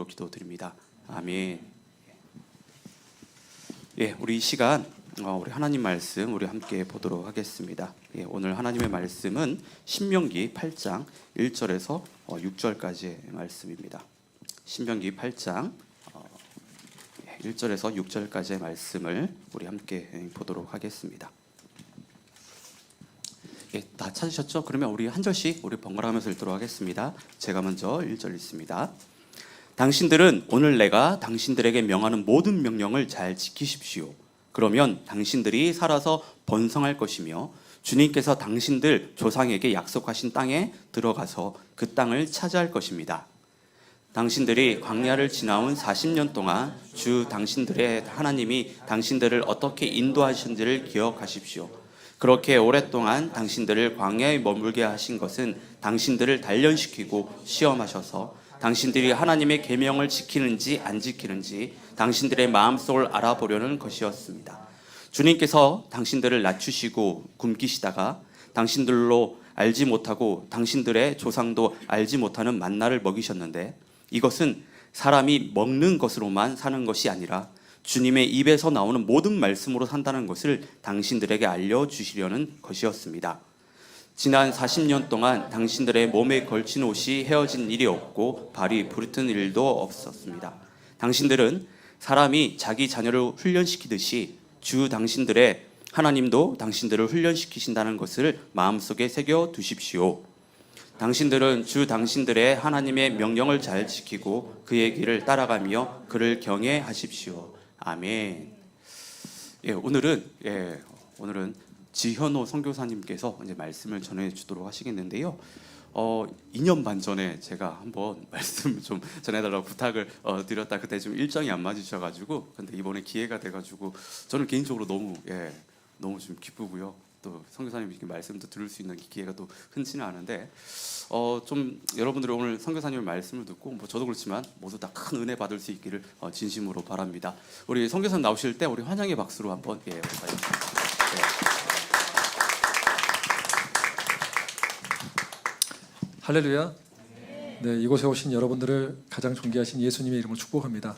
기도드립니다. 아멘. 예, 우리 이 시간 우리 하나님 말씀 우리 함께 보도록 하겠습니다. 예, 오늘 하나님의 말씀은 신명기 8장 1절에서 6절까지의 말씀입니다. 신명기 8장 1절에서 6절까지의 말씀을 우리 함께 보도록 하겠습니다. 예, 다 찾으셨죠? 그러면 우리 한 절씩 우리 번갈아가면서 읽도록 하겠습니다. 제가 먼저 1절 읽습니다. 당신들은 오늘 내가 당신들에게 명하는 모든 명령을 잘 지키십시오. 그러면 당신들이 살아서 번성할 것이며 주님께서 당신들 조상에게 약속하신 땅에 들어가서 그 땅을 차지할 것입니다. 당신들이 광야를 지나온 40년 동안 주 당신들의 하나님이 당신들을 어떻게 인도하셨는지를 기억하십시오. 그렇게 오랫동안 당신들을 광야에 머물게 하신 것은 당신들을 단련시키고 시험하셔서 당신들이 하나님의 계명을 지키는지 안 지키는지 당신들의 마음속을 알아보려는 것이었습니다. 주님께서 당신들을 낮추시고 굶기시다가 당신들로 알지 못하고 당신들의 조상도 알지 못하는 만나를 먹이셨는데 이것은 사람이 먹는 것으로만 사는 것이 아니라 주님의 입에서 나오는 모든 말씀으로 산다는 것을 당신들에게 알려주시려는 것이었습니다. 지난 40년 동안 당신들의 몸에 걸친 옷이 헤어진 일이 없고 발이 부르튼 일도 없었습니다. 당신들은 사람이 자기 자녀를 훈련시키듯이 주 당신들의 하나님도 당신들을 훈련시키신다는 것을 마음속에 새겨 두십시오. 당신들은 주 당신들의 하나님의 명령을 잘 지키고 그의 길을 따라가며 그를 경외하십시오. 아멘. 예, 오늘은 지현호 선교사님께서 이제 말씀을 전해주도록 하시겠는데요. 2년 반 전에 제가 한번 말씀 좀 전해달라고 부탁을 드렸다 그때 좀 일정이 안 맞으셔가지고 근데 이번에 기회가 돼가지고 저는 개인적으로 너무 좀 기쁘고요. 또 선교사님 이렇게 말씀도 들을 수 있는 기회가 또 흔치는 않은데 좀 여러분들이 오늘 선교사님의 말씀을 듣고 저도 그렇지만 모두 다 큰 은혜 받을 수 있기를 진심으로 바랍니다. 우리 선교사님 나오실 때 우리 환영의 박수로 한번 할렐루야. 네, 이곳에 오신 여러분들을 가장 존귀하신 예수님의 이름으로 축복합니다.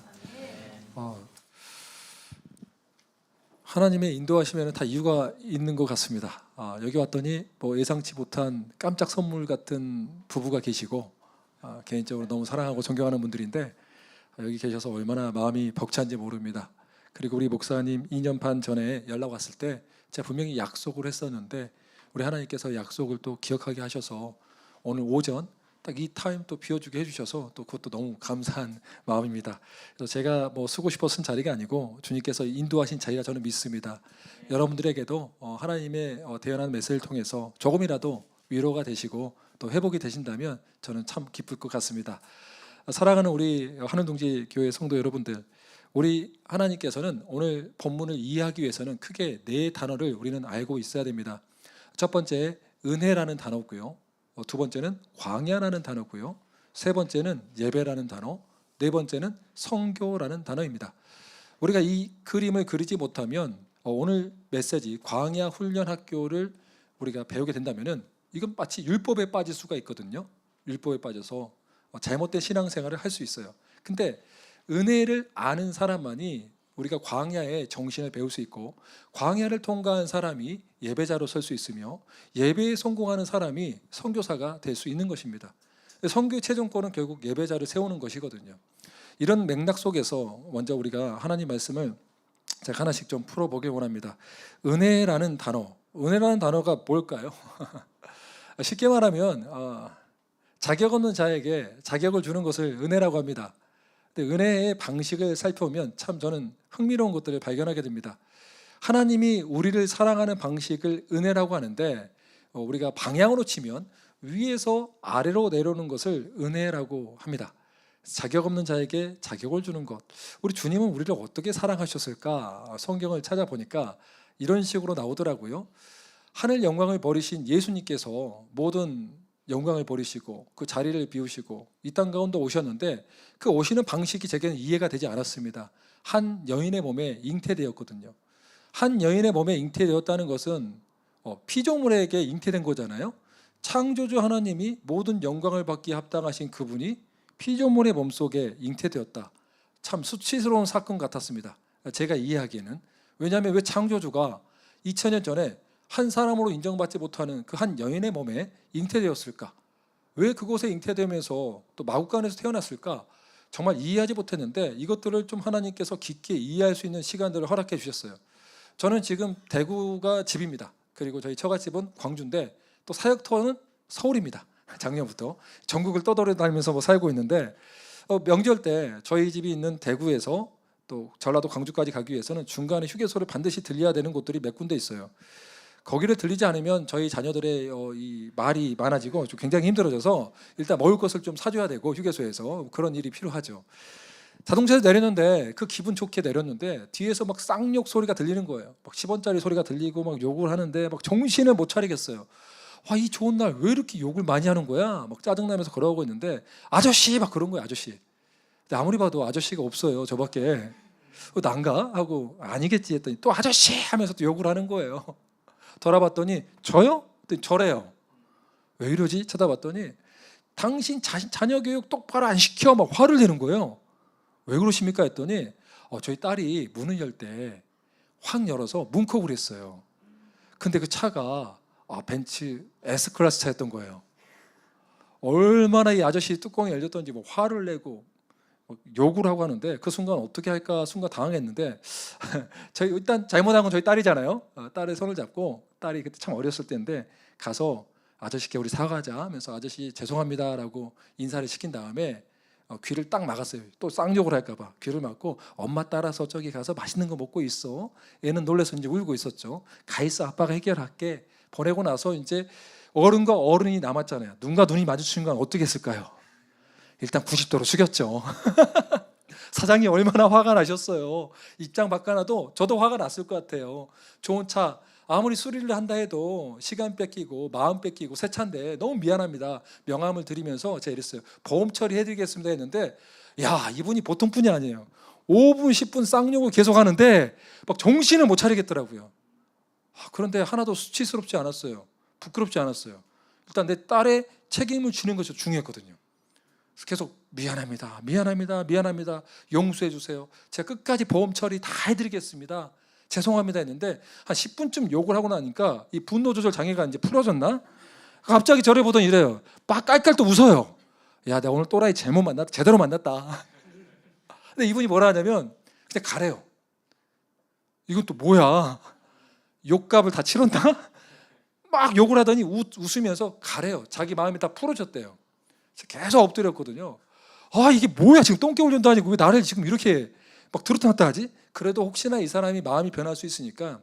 하나님의 인도하시면 다 이유가 있는 것 같습니다. 여기 왔더니 뭐 예상치 못한 깜짝 선물 같은 부부가 계시고 개인적으로 너무 사랑하고 존경하는 분들인데 여기 계셔서 얼마나 마음이 벅찬지 모릅니다. 그리고 우리 목사님 2년 반 전에 연락 왔을 때 제가 분명히 약속을 했었는데 우리 하나님께서 약속을 또 기억하게 하셔서 오늘 오전 딱 이 타임 또 비워주게 해주셔서 또 그것도 너무 감사한 마음입니다. 그래서 제가 뭐 쓰고 싶어 쓴 자리가 아니고 주님께서 인도하신 자리라 저는 믿습니다. 여러분들에게도 하나님의 대연한 메시지를 통해서 조금이라도 위로가 되시고 또 회복이 되신다면 저는 참 기쁠 것 같습니다. 사랑하는 우리 한은동지 교회 성도 여러분들, 우리 하나님께서는 오늘 본문을 이해하기 위해서는 크게 4단어를 우리는 알고 있어야 됩니다. 첫 번째 은혜라는 단어고요. 두 번째는 광야라는 단어고요. 세 번째는 예배라는 단어, 네 번째는 성교라는 단어입니다. 우리가 이 그림을 그리지 못하면 오늘 메시지 광야 훈련 학교를 우리가 배우게 된다면은 이건 마치 율법에 빠질 수가 있거든요. 율법에 빠져서 잘못된 신앙생활을 할 수 있어요. 근데 은혜를 아는 사람만이 우리가 광야의 정신을 배울 수 있고 광야를 통과한 사람이 예배자로 설 수 있으며 예배에 성공하는 사람이 선교사가 될 수 있는 것입니다. 선교의 최종권은 결국 예배자를 세우는 것이거든요. 이런 맥락 속에서 먼저 우리가 하나님 말씀을 제가 하나씩 좀 풀어보길 원합니다. 은혜라는 단어가 뭘까요? 쉽게 말하면 자격 없는 자에게 자격을 주는 것을 은혜라고 합니다. 근데 은혜의 방식을 살펴보면 참 저는 흥미로운 것들을 발견하게 됩니다. 하나님이 우리를 사랑하는 방식을 은혜라고 하는데 우리가 방향으로 치면 위에서 아래로 내려오는 것을 은혜라고 합니다. 자격 없는 자에게 자격을 주는 것. 우리 주님은 우리를 어떻게 사랑하셨을까? 성경을 찾아보니까 이런 식으로 나오더라고요. 하늘 영광을 버리신 예수님께서 모든 영광을 버리시고 그 자리를 비우시고 이 땅 가운데 오셨는데 그 오시는 방식이 제게는 이해가 되지 않았습니다. 한 여인의 몸에 잉태되었거든요. 한 여인의 몸에 잉태되었다는 것은 피조물에게 잉태된 거잖아요. 창조주 하나님이 모든 영광을 받기에 합당하신 그분이 피조물의 몸속에 잉태되었다. 참 수치스러운 사건 같았습니다. 제가 이해하기에는. 왜냐하면 왜 창조주가 2000년 전에 한 사람으로 인정받지 못하는 그 한 여인의 몸에 잉태되었을까? 왜 그곳에 잉태되면서 또 마구간에서 태어났을까? 정말 이해하지 못했는데 이것들을 좀 하나님께서 깊게 이해할 수 있는 시간들을 허락해 주셨어요. 저는 지금 대구가 집입니다. 그리고 저희 처갓집은 광주인데 또 사역터는 서울입니다. 작년부터 전국을 떠돌아다니면서 살고 있는데 명절 때 저희 집이 있는 대구에서 또 전라도 광주까지 가기 위해서는 중간에 휴게소를 반드시 들려야 되는 곳들이 몇 군데 있어요. 거기를 들리지 않으면 저희 자녀들의 이 말이 많아지고 좀 굉장히 힘들어져서 일단 먹을 것을 좀 사줘야 되고 휴게소에서 그런 일이 필요하죠. 자동차에서 내렸는데 그 기분 좋게 내렸는데 뒤에서 막 쌍욕 소리가 들리는 거예요. 막 10원짜리 소리가 들리고 막 욕을 하는데 막 정신을 못 차리겠어요. 와, 이 좋은 날 왜 이렇게 욕을 많이 하는 거야? 막 짜증나면서 걸어오고 있는데 아저씨 막 그런 거예요. 아저씨. 근데 아무리 봐도 아저씨가 없어요. 저밖에. 난가? 하고 아니겠지 했더니 또 아저씨 하면서 또 욕을 하는 거예요. 돌아봤더니 저요? 그랬더니 저래요. 왜 이러지? 쳐다봤더니 당신 자녀 교육 똑바로 안 시켜 막 화를 내는 거예요. 왜 그러십니까? 했더니 저희 딸이 문을 열 때 확 열어서 문콕을 했어요. 근데 그 차가 벤츠 S클래스 차였던 거예요. 얼마나 이 아저씨 뚜껑이 열렸던지 뭐 화를 내고 욕을 하고 하는데 그 순간 어떻게 할까 순간 당황했는데 저희 일단 잘못한 건 저희 딸이잖아요. 딸의 손을 잡고 딸이 그때 참 어렸을 때인데 가서 아저씨께 우리 사과하자 하면서 아저씨 죄송합니다라고 인사를 시킨 다음에 귀를 딱 막았어요. 또 쌍욕을 할까 봐 귀를 막고 엄마 따라서 저기 가서 맛있는 거 먹고 있어. 얘는 놀라서 이제 울고 있었죠. 가 있어 아빠가 해결할게. 보내고 나서 이제 어른과 어른이 남았잖아요. 눈과 눈이 마주치는 건 어떻게 했을까요? 일단 90도로 숙였죠. 사장이 얼마나 화가 나셨어요. 입장 바꿔놔도 저도 화가 났을 것 같아요. 좋은 차 아무리 수리를 한다 해도 시간 뺏기고 마음 뺏기고 새 차인데 너무 미안합니다. 명함을 드리면서 제가 이랬어요. 보험 처리해드리겠습니다 했는데 야, 이분이 보통 분이 아니에요. 5분 10분 쌍욕을 계속 하는데 막 정신을 못 차리겠더라고요. 그런데 하나도 수치스럽지 않았어요. 부끄럽지 않았어요. 일단 내 딸의 책임을 지는 것이 중요했거든요. 계속 미안합니다. 미안합니다. 미안합니다. 용서해 주세요. 제가 끝까지 보험 처리 다 해드리겠습니다. 죄송합니다 했는데 한 10분쯤 욕을 하고 나니까 이 분노 조절 장애가 이제 풀어졌나? 갑자기 저를 보더니 이래요. 막 깔깔 또 웃어요. 야, 내가 오늘 또라이 제대로 만났다. 근데 이분이 뭐라 하냐면 그냥 가래요. 이건 또 뭐야? 욕값을 다 치렀나? 막 욕을 하더니 웃으면서 가래요. 자기 마음이 다 풀어졌대요. 계속 엎드렸거든요. 이게 뭐야? 지금 똥개 훈련도 아니고 왜 나를 지금 이렇게 막 들었다 놨다 하지? 그래도 혹시나 이 사람이 마음이 변할 수 있으니까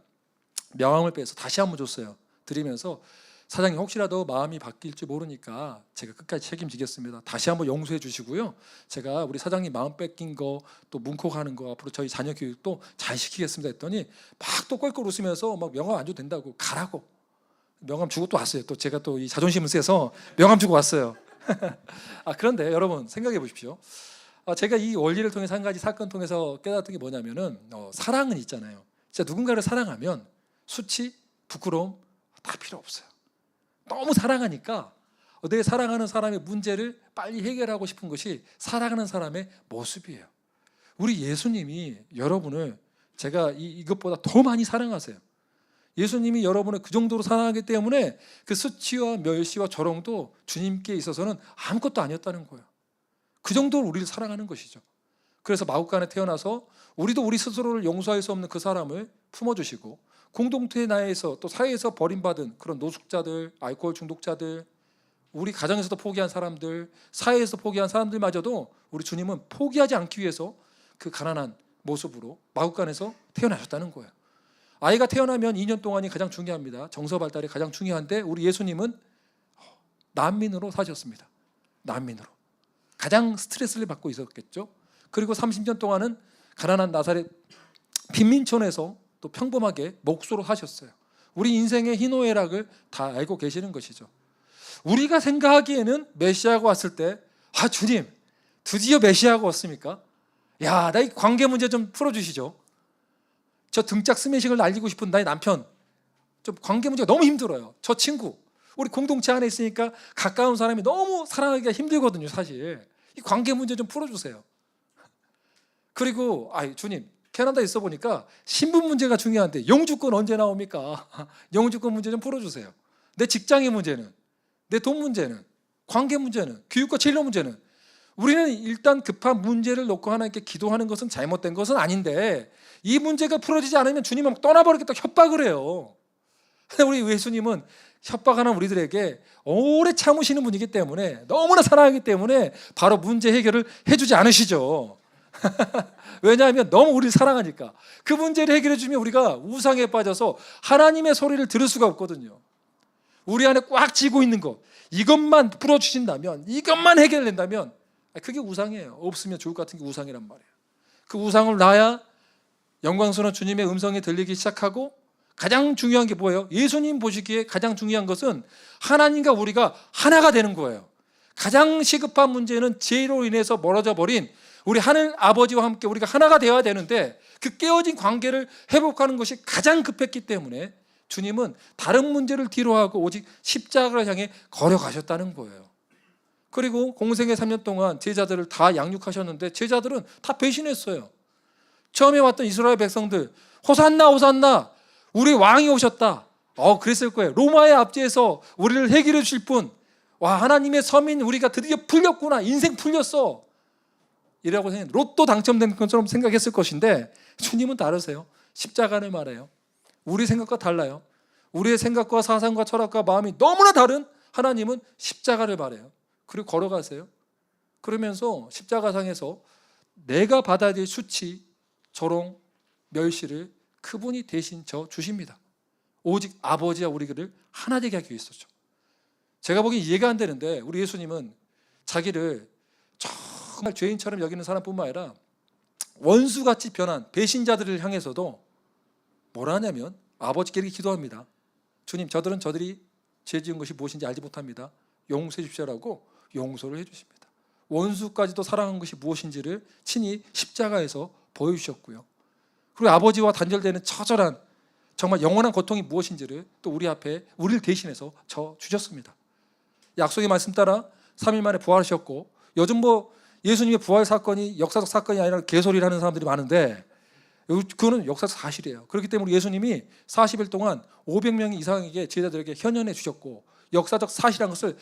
명함을 빼서 다시 한번 줬어요. 드리면서 사장님 혹시라도 마음이 바뀔지 모르니까 제가 끝까지 책임지겠습니다. 다시 한번 용서해 주시고요. 제가 우리 사장님 마음 뺏긴 거 또 문콕하는 거 앞으로 저희 자녀 교육도 잘 시키겠습니다 했더니 막 또 껄껄 웃으면서 막 명함 안 줘도 된다고 가라고 명함 주고 또 왔어요. 또 제가 또 이 자존심을 세서 명함 주고 왔어요. 그런데 여러분 생각해 보십시오. 제가 이 원리를 통해서 한 가지 사건 통해서 깨달았던 게 뭐냐면은 사랑은 있잖아요. 진짜 누군가를 사랑하면 수치, 부끄러움 다 필요 없어요. 너무 사랑하니까 내 사랑하는 사람의 문제를 빨리 해결하고 싶은 것이 사랑하는 사람의 모습이에요. 우리 예수님이 여러분을 제가 이것보다 더 많이 사랑하세요. 예수님이 여러분을 그 정도로 사랑하기 때문에 그 수치와 멸시와 조롱도 주님께 있어서는 아무것도 아니었다는 거예요. 그 정도로 우리를 사랑하는 것이죠. 그래서 마구간에 태어나서 우리도 우리 스스로를 용서할 수 없는 그 사람을 품어주시고 공동체 내에서 또 사회에서 버림받은 그런 노숙자들, 알코올 중독자들, 우리 가정에서도 포기한 사람들, 사회에서 포기한 사람들마저도 우리 주님은 포기하지 않기 위해서 그 가난한 모습으로 마구간에서 태어나셨다는 거예요. 아이가 태어나면 2년 동안이 가장 중요합니다. 정서 발달이 가장 중요한데 우리 예수님은 난민으로 사셨습니다. 난민으로. 가장 스트레스를 받고 있었겠죠. 그리고 30년 동안은 가난한 나사렛 빈민촌에서 또 평범하게 목수로 사셨어요. 우리 인생의 희노애락을 다 알고 계시는 것이죠. 우리가 생각하기에는 메시아가 왔을 때 주님 드디어 메시아가 왔습니까? 야, 나 이 관계 문제 좀 풀어주시죠. 저 등짝 스매싱을 날리고 싶은 나의 남편 좀 관계 문제가 너무 힘들어요. 저 친구 우리 공동체 안에 있으니까 가까운 사람이 너무 사랑하기가 힘들거든요. 사실 이 관계 문제 좀 풀어주세요. 그리고 주님, 캐나다에 있어 보니까 신분 문제가 중요한데 영주권 언제 나옵니까? 영주권 문제 좀 풀어주세요. 내 직장의 문제는, 내 돈 문제는, 관계 문제는, 교육과 진로 문제는, 우리는 일단 급한 문제를 놓고 하나님께 기도하는 것은 잘못된 것은 아닌데 이 문제가 풀어지지 않으면 주님은 떠나버리겠다 협박을 해요. 우리 예수님은 협박하는 우리들에게 오래 참으시는 분이기 때문에, 너무나 사랑하기 때문에 바로 문제 해결을 해주지 않으시죠. 왜냐하면 너무 우리를 사랑하니까. 그 문제를 해결해 주면 우리가 우상에 빠져서 하나님의 소리를 들을 수가 없거든요. 우리 안에 꽉 쥐고 있는 것, 이것만 풀어주신다면, 이것만 해결된다면 그게 우상이에요. 없으면 좋을 것 같은 게 우상이란 말이에요. 그 우상을 놔야 영광스러운 주님의 음성이 들리기 시작하고, 가장 중요한 게 뭐예요? 예수님 보시기에 가장 중요한 것은 하나님과 우리가 하나가 되는 거예요. 가장 시급한 문제는 죄로 인해서 멀어져 버린 우리 하늘 아버지와 함께 우리가 하나가 되어야 되는데, 그 깨어진 관계를 회복하는 것이 가장 급했기 때문에 주님은 다른 문제를 뒤로하고 오직 십자가를 향해 걸어가셨다는 거예요. 그리고 공생의 3년 동안 제자들을 다 양육하셨는데 제자들은 다 배신했어요. 처음에 왔던 이스라엘 백성들, 호산나 호산나, 우리 왕이 오셨다, 그랬을 거예요. 로마의 압제에서 우리를 해결해 주실 분, 하나님의 서민 우리가 드디어 풀렸구나, 인생 풀렸어, 이라고 생각, 로또 당첨된 것처럼 생각했을 것인데 주님은 다르세요. 십자가를 말해요. 우리 생각과 달라요. 우리의 생각과 사상과 철학과 마음이 너무나 다른 하나님은 십자가를 말해요. 그리고 걸어가세요. 그러면서 십자가상에서 내가 받아야 될 수치, 조롱, 멸시를 그분이 대신 져 주십니다. 오직 아버지와 우리를 하나 되게 하기 위해서죠. 제가 보기엔 이해가 안 되는데, 우리 예수님은 자기를 정말 죄인처럼 여기는 사람뿐만 아니라 원수같이 변한 배신자들을 향해서도 뭐라 하냐면 아버지께 기도합니다. 주님, 저들이 죄 지은 것이 무엇인지 알지 못합니다. 용서해 주십시오라고 용서를 해 주십니다. 원수까지도 사랑한 것이 무엇인지를 친히 십자가에서 보여주셨고요. 그리고 아버지와 단절되는 처절한 정말 영원한 고통이 무엇인지를 또 우리 앞에 우리를 대신해서 저 주셨습니다. 약속의 말씀 따라 3일 만에 부활하셨고, 요즘 예수님의 부활 사건이 역사적 사건이 아니라 개소리를 하는 사람들이 많은데 그거는 역사적 사실이에요. 그렇기 때문에 예수님이 40일 동안 500명 이상에게 제자들에게 현현해 주셨고, 역사적 사실한 것을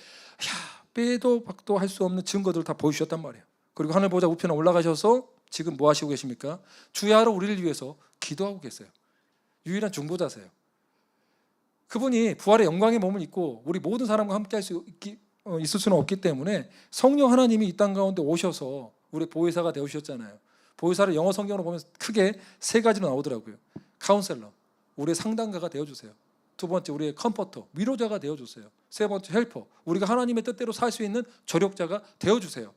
빼도 박도 할 수 없는 증거들을 다 보여주셨단 말이에요. 그리고 하늘 보좌 우편에 올라가셔서 지금 뭐 하시고 계십니까? 주야로 우리를 위해서 기도하고 계세요. 유일한 중보자세요. 그분이 부활의 영광의 몸을 입고 우리 모든 사람과 함께 있을 수는 없기 때문에 성령 하나님이 이 땅 가운데 오셔서 우리 보혜사가 되어주셨잖아요. 보혜사를 영어 성경으로 보면 크게 세 가지로 나오더라고요. 카운셀러, 우리의 상담가가 되어주세요. 두 번째, 우리의 컴포터, 위로자가 되어주세요. 세 번째, 헬퍼, 우리가 하나님의 뜻대로 살 수 있는 조력자가 되어주세요.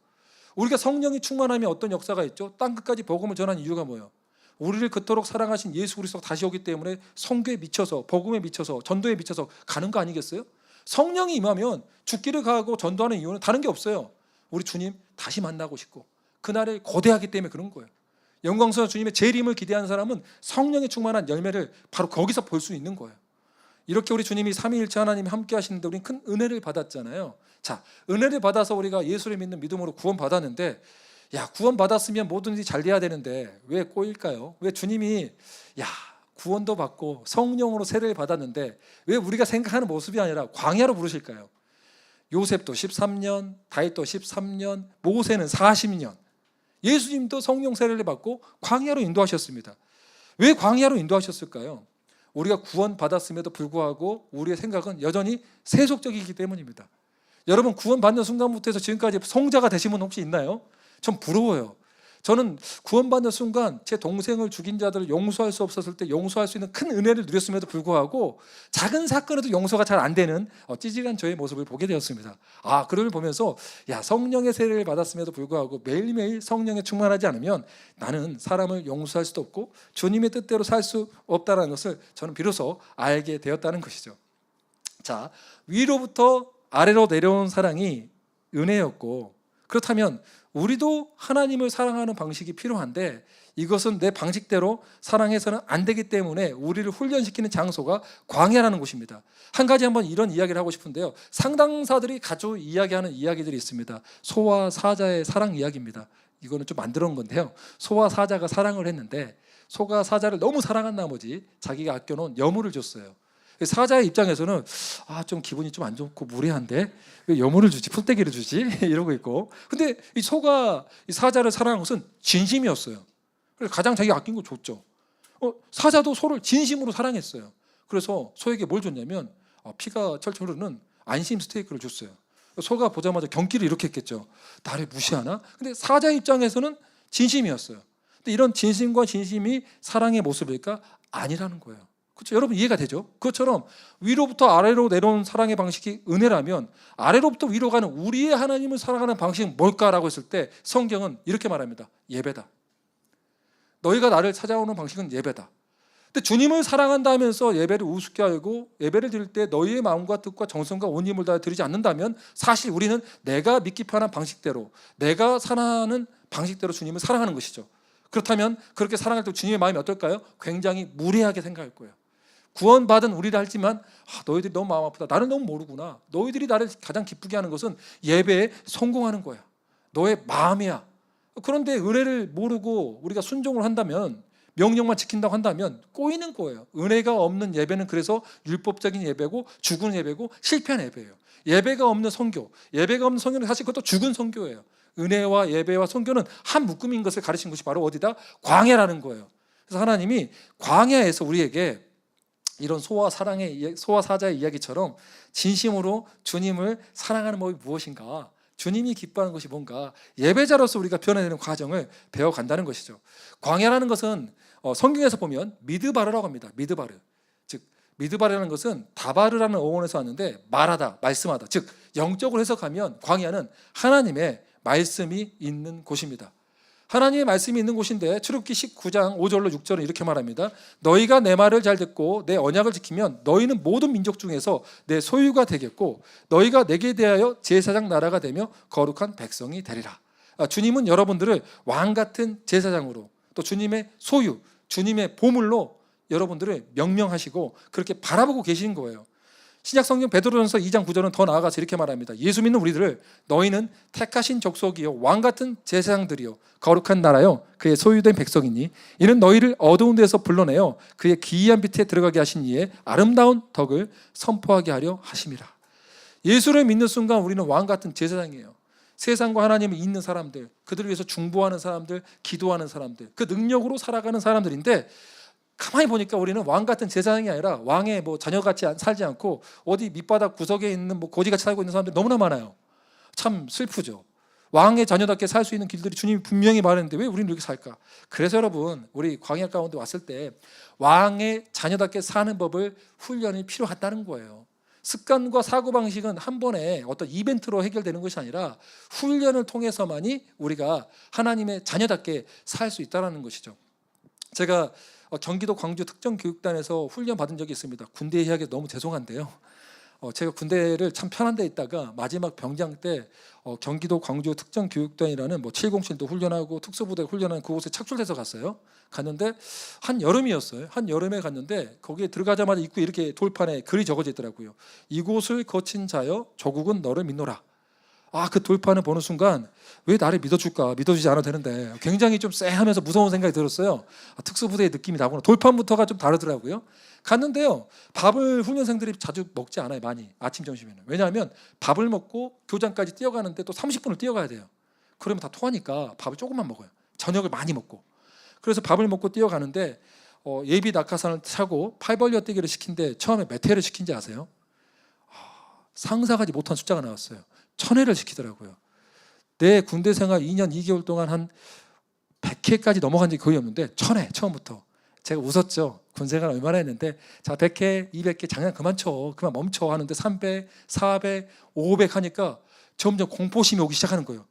우리가 성령이 충만하면 어떤 역사가 있죠? 땅 끝까지 복음을 전하는 이유가 뭐예요? 우리를 그토록 사랑하신 예수 그리스도가 다시 오기 때문에 선교에 미쳐서, 복음에 미쳐서, 전도에 미쳐서 가는 거 아니겠어요? 성령이 임하면 죽기를 가하고 전도하는 이유는 다른 게 없어요. 우리 주님 다시 만나고 싶고 그날을 고대하기 때문에 그런 거예요. 영광스러운 주님의 재림을 기대하는 사람은 성령의 충만한 열매를 바로 거기서 볼 수 있는 거예요. 이렇게 우리 주님이 삼위일체 하나님이 함께 하시는데 우리는 큰 은혜를 받았잖아요. 자, 은혜를 받아서 우리가 예수를 믿는 믿음으로 구원받았는데, 구원받았으면 뭐든지 잘 돼야 되는데 왜 꼬일까요? 왜 주님이 구원도 받고 성령으로 세례를 받았는데 왜 우리가 생각하는 모습이 아니라 광야로 부르실까요? 요셉도 13년, 다윗도 13년, 모세는 40년, 예수님도 성령 세례를 받고 광야로 인도하셨습니다. 왜 광야로 인도하셨을까요? 우리가 구원받았음에도 불구하고 우리의 생각은 여전히 세속적이기 때문입니다. 여러분, 구원받는 순간부터 해서 지금까지 성자가 되신 분 혹시 있나요? 전 부러워요. 저는 구원받는 순간 제 동생을 죽인 자들을 용서할 수 없었을 때 용서할 수 있는 큰 은혜를 누렸음에도 불구하고 작은 사건에도 용서가 잘 안 되는 찌질한 저의 모습을 보게 되었습니다. 그걸 보면서 성령의 세례를 받았음에도 불구하고 매일매일 성령에 충만하지 않으면 나는 사람을 용서할 수도 없고 주님의 뜻대로 살 수 없다는 것을 저는 비로소 알게 되었다는 것이죠. 자, 위로부터 아래로 내려온 사랑이 은혜였고, 그렇다면 우리도 하나님을 사랑하는 방식이 필요한데 이것은 내 방식대로 사랑해서는 안 되기 때문에 우리를 훈련시키는 장소가 광야라는 곳입니다. 한 가지 한번 이런 이야기를 하고 싶은데요. 상당사들이 자주 이야기하는 이야기들이 있습니다. 소와 사자의 사랑 이야기입니다. 이거는 좀 만들어 온 건데요. 소와 사자가 사랑을 했는데 소가 사자를 너무 사랑한 나머지 자기가 아껴놓은 여물을 줬어요. 사자의 입장에서는 좀 기분이 좀 안 좋고 무례한데 왜 여물을 주지, 풀떼기를 주지 이러고 있고, 근데 이 소가 이 사자를 사랑한 것은 진심이었어요. 그래서 가장 자기가 아낀 거 줬죠. 사자도 소를 진심으로 사랑했어요. 그래서 소에게 뭘 줬냐면 피가 철철 흐르는 안심 스테이크를 줬어요. 소가 보자마자 경기를 이렇게 했겠죠. 나를 무시하나? 근데 사자 입장에서는 진심이었어요. 근데 이런 진심과 진심이 사랑의 모습일까? 아니라는 거예요. 그렇죠? 여러분 이해가 되죠? 그것처럼 위로부터 아래로 내려온 사랑의 방식이 은혜라면 아래로부터 위로 가는 우리의 하나님을 사랑하는 방식은 뭘까라고 했을 때 성경은 이렇게 말합니다. 예배다. 너희가 나를 찾아오는 방식은 예배다. 근데 주님을 사랑한다 하면서 예배를 우습게 하고 예배를 드릴 때 너희의 마음과 뜻과 정성과 온 힘을 다해 드리지 않는다면 사실 우리는 내가 믿기 편한 방식대로, 내가 사랑하는 방식대로 주님을 사랑하는 것이죠. 그렇다면 그렇게 사랑할 때 주님의 마음이 어떨까요? 굉장히 무례하게 생각할 거예요. 구원받은 우리라 할지만 너희들이 너무 마음 아프다. 나를 너무 모르구나. 너희들이 나를 가장 기쁘게 하는 것은 예배에 성공하는 거야. 너의 마음이야. 그런데 은혜를 모르고 우리가 순종을 한다면, 명령만 지킨다고 한다면 꼬이는 거예요. 은혜가 없는 예배는 그래서 율법적인 예배고 죽은 예배고 실패한 예배예요. 예배가 없는 선교, 예배가 없는 선교는 사실 그것도 죽은 선교예요. 은혜와 예배와 선교는 한 묶음인 것을 가르친 것이 바로 어디다? 광야라는 거예요. 그래서 하나님이 광야에서 우리에게 이런 소와 사자의 이야기처럼 진심으로 주님을 사랑하는 법이 무엇인가, 주님이 기뻐하는 것이 뭔가, 예배자로서 우리가 변화되는 과정을 배워간다는 것이죠. 광야라는 것은 성경에서 보면 미드바르라고 합니다. 미드바르. 즉 미드바르라는 것은 다바르라는 어원에서 왔는데 말하다, 말씀하다. 즉 영적으로 해석하면 광야는 하나님의 말씀이 있는 곳입니다. 하나님의 말씀이 있는 곳인데 출애굽기 19장 5절로 6절은 이렇게 말합니다. 너희가 내 말을 잘 듣고 내 언약을 지키면 너희는 모든 민족 중에서 내 소유가 되겠고 너희가 내게 대하여 제사장 나라가 되며 거룩한 백성이 되리라. 주님은 여러분들을 왕 같은 제사장으로, 또 주님의 소유, 주님의 보물로 여러분들을 명명하시고 그렇게 바라보고 계신 거예요. 신약성경 베드로전서 2장 9절은 더 나아가서 이렇게 말합니다. 예수 믿는 우리들을 너희는 택하신 족속이요 왕같은 제사장들이요 거룩한 나라요 그의 소유된 백성이니 이는 너희를 어두운 데서 불러내어 그의 기이한 빛에 들어가게 하신 이의 아름다운 덕을 선포하게 하려 하심이라. 예수를 믿는 순간 우리는 왕같은 제사장이에요. 세상과 하나님을 잇는 사람들, 그들을 위해서 중보하는 사람들, 기도하는 사람들, 그 능력으로 살아가는 사람들인데, 가만히 보니까 우리는 왕 같은 제사장이 아니라 왕의 자녀같이 살지 않고 어디 밑바닥 구석에 있는 거지같이 살고 있는 사람들이 너무나 많아요. 참 슬프죠. 왕의 자녀답게 살 수 있는 길들이 주님이 분명히 말했는데 왜 우리는 이렇게 살까? 그래서 여러분, 우리 광야 가운데 왔을 때 왕의 자녀답게 사는 법을 훈련이 필요하다는 거예요. 습관과 사고방식은 한 번에 어떤 이벤트로 해결되는 것이 아니라 훈련을 통해서만이 우리가 하나님의 자녀답게 살 수 있다는 것이죠. 제가 경기도 광주 특정교육단에서 훈련 받은 적이 있습니다. 군대 이야기 너무 죄송한데요. 제가 군대를 참 편한 데 있다가 마지막 병장 때 경기도 광주 특정교육단이라는 707도 훈련하고 특수부대 훈련하는 그곳에 착출돼서 갔어요. 갔는데 한 여름이었어요. 한 여름에 갔는데 거기에 들어가자마자 입구에 이렇게 돌판에 글이 적어져 있더라고요. 이곳을 거친 자여 조국은 너를 믿노라. 그 돌판을 보는 순간 왜 나를 믿어줄까? 믿어주지 않아도 되는데 굉장히 좀 쎄하면서 무서운 생각이 들었어요. 특수부대의 느낌이 나구나. 돌판부터가 좀 다르더라고요. 갔는데요, 밥을 훈련생들이 자주 먹지 않아요. 많이 아침 점심에는. 왜냐하면 밥을 먹고 교장까지 뛰어가는데 또 30분을 뛰어가야 돼요. 그러면 다 토하니까 밥을 조금만 먹어요. 저녁을 많이 먹고. 그래서 밥을 먹고 뛰어가는데 예비 낙하산을 타고 팔벌려 뛰기를 시킨데 처음에 몇 회를 시킨지 아세요? 상상하지 못한 숫자가 나왔어요. 1000회를 시키더라고요. 내 군대 생활 2년 2개월 동안 한 100회까지 넘어간 적이 거의 없는데 1000회 처음부터. 제가 웃었죠. 군생활 얼마나 했는데, 자 100회, 200회 장난 그만 쳐, 그만 멈춰 하는데 300, 400, 500 하니까 점점 공포심이 오기 시작하는 거예요.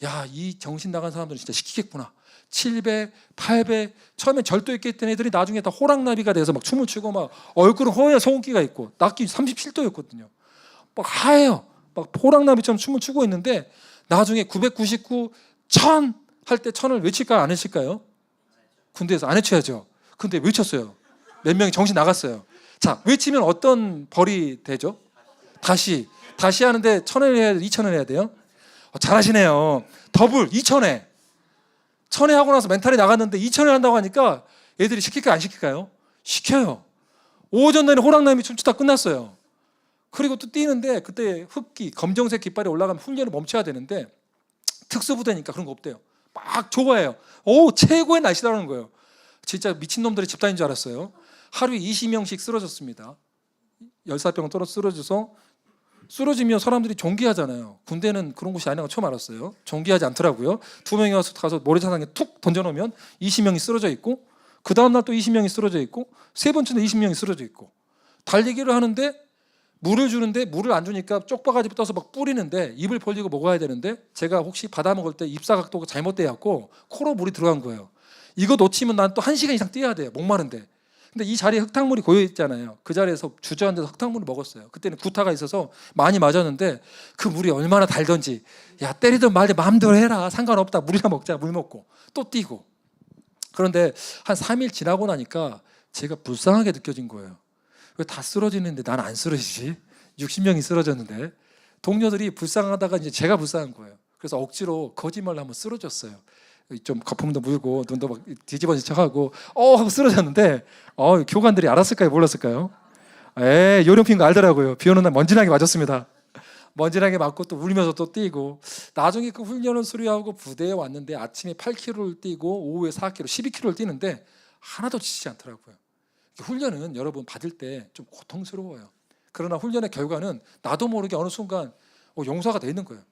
야, 이 정신 나간 사람들은 진짜 시키겠구나. 700, 800, 처음에 절도 있게 했던 애들이 나중에 다 호랑나비가 돼서 막 춤을 추고 막 얼굴은 허연 소금기가 있고 낮기 37도였거든요. 막 하얘요. 막 호랑나비처럼 춤을 추고 있는데 나중에 999 천 할 때 천을 외칠까요? 안 외칠까요? 군대에서 안 외쳐야죠. 근데 외쳤어요. 몇 명이 정신 나갔어요. 자, 외치면 어떤 벌이 되죠? 다시 하는데 1,000을 해야 돼요? 2,000을 해야 돼요? 잘하시네요. 더블 2,000회. 1,000회 하고 나서 멘탈이 나갔는데 2,000회 한다고 하니까 애들이 시킬까요? 안 시킬까요? 시켜요. 오전 내내 호랑나비 춤추다 끝났어요. 그리고 또 뛰는데 그때 흑기, 검정색 깃발이 올라가면 훈련을 멈춰야 되는데 특수부대니까 그런 거 없대요. 막 좋아해요. 오, 최고의 날씨라는 거예요. 진짜 미친놈들이 집단인 줄 알았어요. 하루에 20명씩 쓰러졌습니다. 열사병 떨어 쓰러져서 쓰러지면 사람들이 존귀하잖아요. 군대는 그런 곳이 아니라고 처음 알았어요. 존귀하지 않더라고요. 2명이 와서 가서 모래사장에 툭 던져놓으면 20명이 쓰러져 있고 그 다음날 또 20명이 쓰러져 있고 세 번째는 20명이 쓰러져 있고 달리기를 하는데 물을 주는데 물을 안 주니까 쪽바가지 떠서 막 뿌리는데 입을 벌리고 먹어야 되는데 제가 혹시 받아 먹을 때 입사각도가 잘못돼갖고 코로 물이 들어간 거예요. 이거 놓치면 난 또 1시간 이상 뛰어야 돼요. 목마른데. 근데 이 자리에 흙탕물이 고여 있잖아요. 그 자리에서 주저앉아서 흙탕물을 먹었어요. 그때는 구타가 있어서 많이 맞았는데 그 물이 얼마나 달던지 야 때리든 말든 마음대로 해라. 상관없다. 물이나 먹자. 물 먹고 또 뛰고. 그런데 한 3일 지나고 나니까 제가 불쌍하게 느껴진 거예요. 왜 다 쓰러지는데 난 안 쓰러지지? 60명이 쓰러졌는데 동료들이 불쌍하다가 이제 제가 불쌍한 거예요. 그래서 억지로 거짓말로 한번 쓰러졌어요. 좀 거품도 물고 눈도 막 뒤집어진 척하고 하고 쓰러졌는데 교관들이 알았을까요? 몰랐을까요? 요령핀 거 알더라고요. 비 오는 날 먼지나게 맞았습니다. 먼지나게 맞고 또 울면서 또 뛰고 나중에 그 훈련을 수료하고 부대에 왔는데 아침에 8km를 뛰고 오후에 4km, 12km를 뛰는데 하나도 지치지 않더라고요. 훈련은 여러분 받을 때 좀 고통스러워요. 그러나 훈련의 결과는 나도 모르게 어느 순간 용서가 돼 있는 거예요.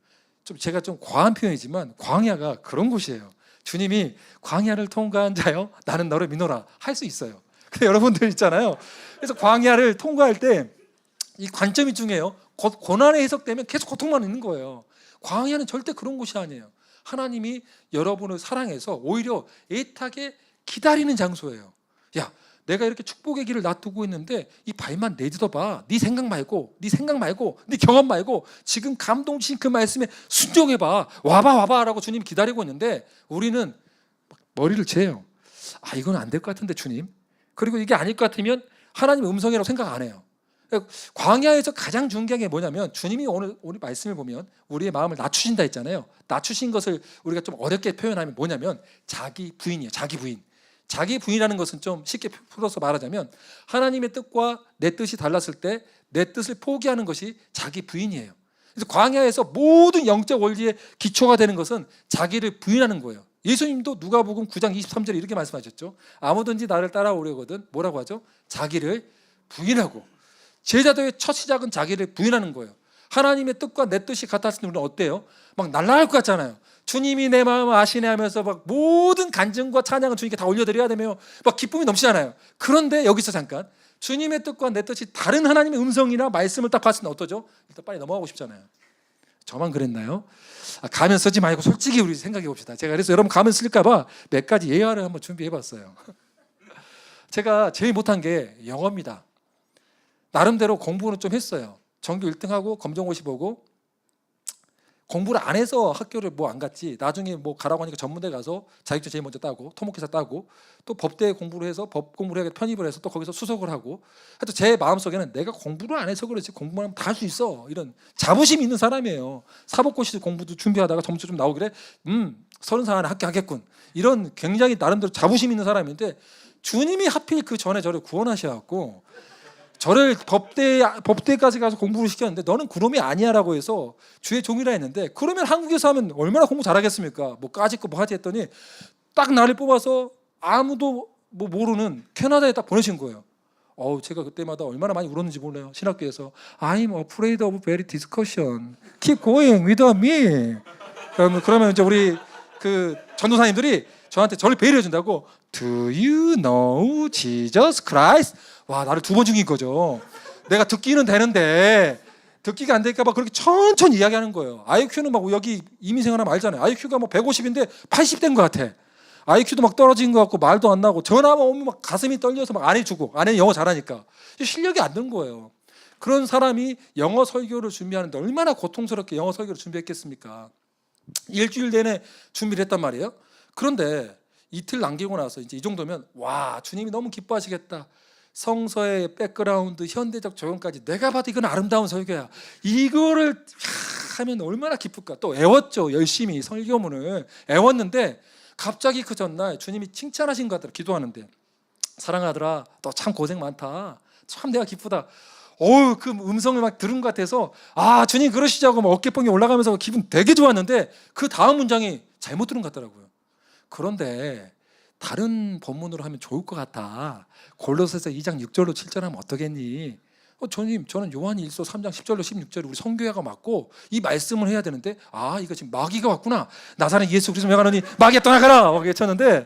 좀 제가 좀 과한 표현이지만 광야가 그런 곳이에요. 주님이 광야를 통과한 자여 나는 너를 믿노라 할 수 있어요. 근데 여러분들 있잖아요. 그래서 광야를 통과할 때 이 관점이 중요해요. 고난에 해석되면 계속 고통만 있는 거예요. 광야는 절대 그런 곳이 아니에요. 하나님이 여러분을 사랑해서 오히려 애타게 기다리는 장소예요. 야, 내가 이렇게 축복의 길을 놔두고 있는데 이 발만 내딛어봐. 네 생각 말고 네 경험 말고 지금 감동 주신 그 말씀에 순종해봐. 와봐 라고 주님이 기다리고 있는데 우리는 머리를 재요. 이건 안 될 것 같은데 주님. 그리고 이게 아닐 것 같으면 하나님의 음성이라고 생각 안 해요. 광야에서 가장 중요한 게 뭐냐면 주님이 오늘 말씀을 보면 우리의 마음을 낮추신다 했잖아요. 낮추신 것을 우리가 좀 어렵게 표현하면 뭐냐면 자기 부인이에요. 자기 부인. 자기 부인이라는 것은 좀 쉽게 풀어서 말하자면 하나님의 뜻과 내 뜻이 달랐을 때 내 뜻을 포기하는 것이 자기 부인이에요. 그래서 광야에서 모든 영적 원리의 기초가 되는 것은 자기를 부인하는 거예요. 예수님도 누가복음 9장 23절에 이렇게 말씀하셨죠. 아무든지 나를 따라오려거든 뭐라고 하죠? 자기를 부인하고. 제자도의 첫 시작은 자기를 부인하는 거예요. 하나님의 뜻과 내 뜻이 같았을 때 우리는 어때요? 막 날아갈 것 같잖아요. 주님이 내 마음을 아시네 하면서 막 모든 간증과 찬양은 주님께 다 올려드려야 되며 막 기쁨이 넘치잖아요. 그런데 여기서 잠깐 주님의 뜻과 내 뜻이 다른 하나님의 음성이나 말씀을 딱 봤을 때 어떠죠? 일단 빨리 넘어가고 싶잖아요. 저만 그랬나요? 가면 쓰지 말고 솔직히 우리 생각해 봅시다. 제가 그래서 여러분 가면 쓸까 봐 몇 가지 예화를 한번 준비해 봤어요. 제가 제일 못한 게 영어입니다. 나름대로 공부는 좀 했어요. 전교 1등하고 검정고시 보고 공부를 안 해서 학교를 뭐 안 갔지. 나중에 뭐 가라고 하니까 전문대 가서 자격증 제일 먼저 따고 토목회사 따고 또 법대 공부를 해서 법 공부를 해서 편입을 해서 또 거기서 수석을 하고 하여튼 제 마음속에는 내가 공부를 안 해서 그렇지 공부만 하면 다 할 수 있어. 이런 자부심이 있는 사람이에요. 사법고시 공부도 준비하다가 점수 좀 나오길래 30살 안에 합격하겠군. 이런 굉장히 나름대로 자부심 있는 사람인데 주님이 하필 그 전에 저를 구원하셔갖고 저를 법대까지 가서 공부를 시켰는데 너는 그놈이 아니야라고 해서 주의 종이라 했는데 그러면 한국에서 하면 얼마나 공부 잘하겠습니까? 뭐 까짓 거 뭐 하지 했더니 딱 나를 뽑아서 아무도 뭐 모르는 캐나다에 딱 보내신 거예요. 제가 그때마다 얼마나 많이 울었는지 몰라요. 신학교에서 I'm afraid of very discussion. Keep going without me. 그러면 이제 우리 그 전도사님들이 저를 배려해 준다고 Do you know Jesus Christ? 와, 나를 2번 죽인 거죠. 내가 듣기는 되는데 듣기가 안 될까 봐 그렇게 천천히 이야기하는 거예요. IQ는 막 여기 이민생 하나 알잖아요. IQ가 뭐 150인데 80된 것 같아. IQ도 막 떨어진 것 같고 말도 안 나고 전화만 오면 막 가슴이 떨려서 막 안 해주고 아내는 영어 잘하니까 실력이 안 는 거예요. 그런 사람이 영어 설교를 준비하는데 얼마나 고통스럽게 영어 설교를 준비했겠습니까? 일주일 내내 준비를 했단 말이에요. 그런데 이틀 남기고 나서 이제 이 정도면 와, 주님이 너무 기뻐하시겠다. 성서의 백그라운드, 현대적 적용까지 내가 봐도 이건 아름다운 설교야. 이거를 하면 얼마나 기쁠까. 또 애웠죠. 열심히 설교문을 애웠는데 갑자기 그 전날 주님이 칭찬하신 것 같더라. 기도하는데 사랑하더라, 너 참 고생 많다. 참 내가 기쁘다. 어우, 그 음성을 막 들은 것 같아서 아, 주님 그러시자고 막 어깨뽕이 올라가면서 기분 되게 좋았는데 그 다음 문장이 잘못 들은 것 같더라고요. 그런데 다른 본문으로 하면 좋을 것 같아. 골로새서 2장 6절로 7절 하면 어떠겠니? 주님, 저는 요한 1서 3장 10절로 16절 우리 성교회가 맞고 이 말씀을 해야 되는데 아, 이거 지금 마귀가 왔구나. 나사렛 예수 그리스도 명하노니 마귀야 떠나가라 막 외쳤는데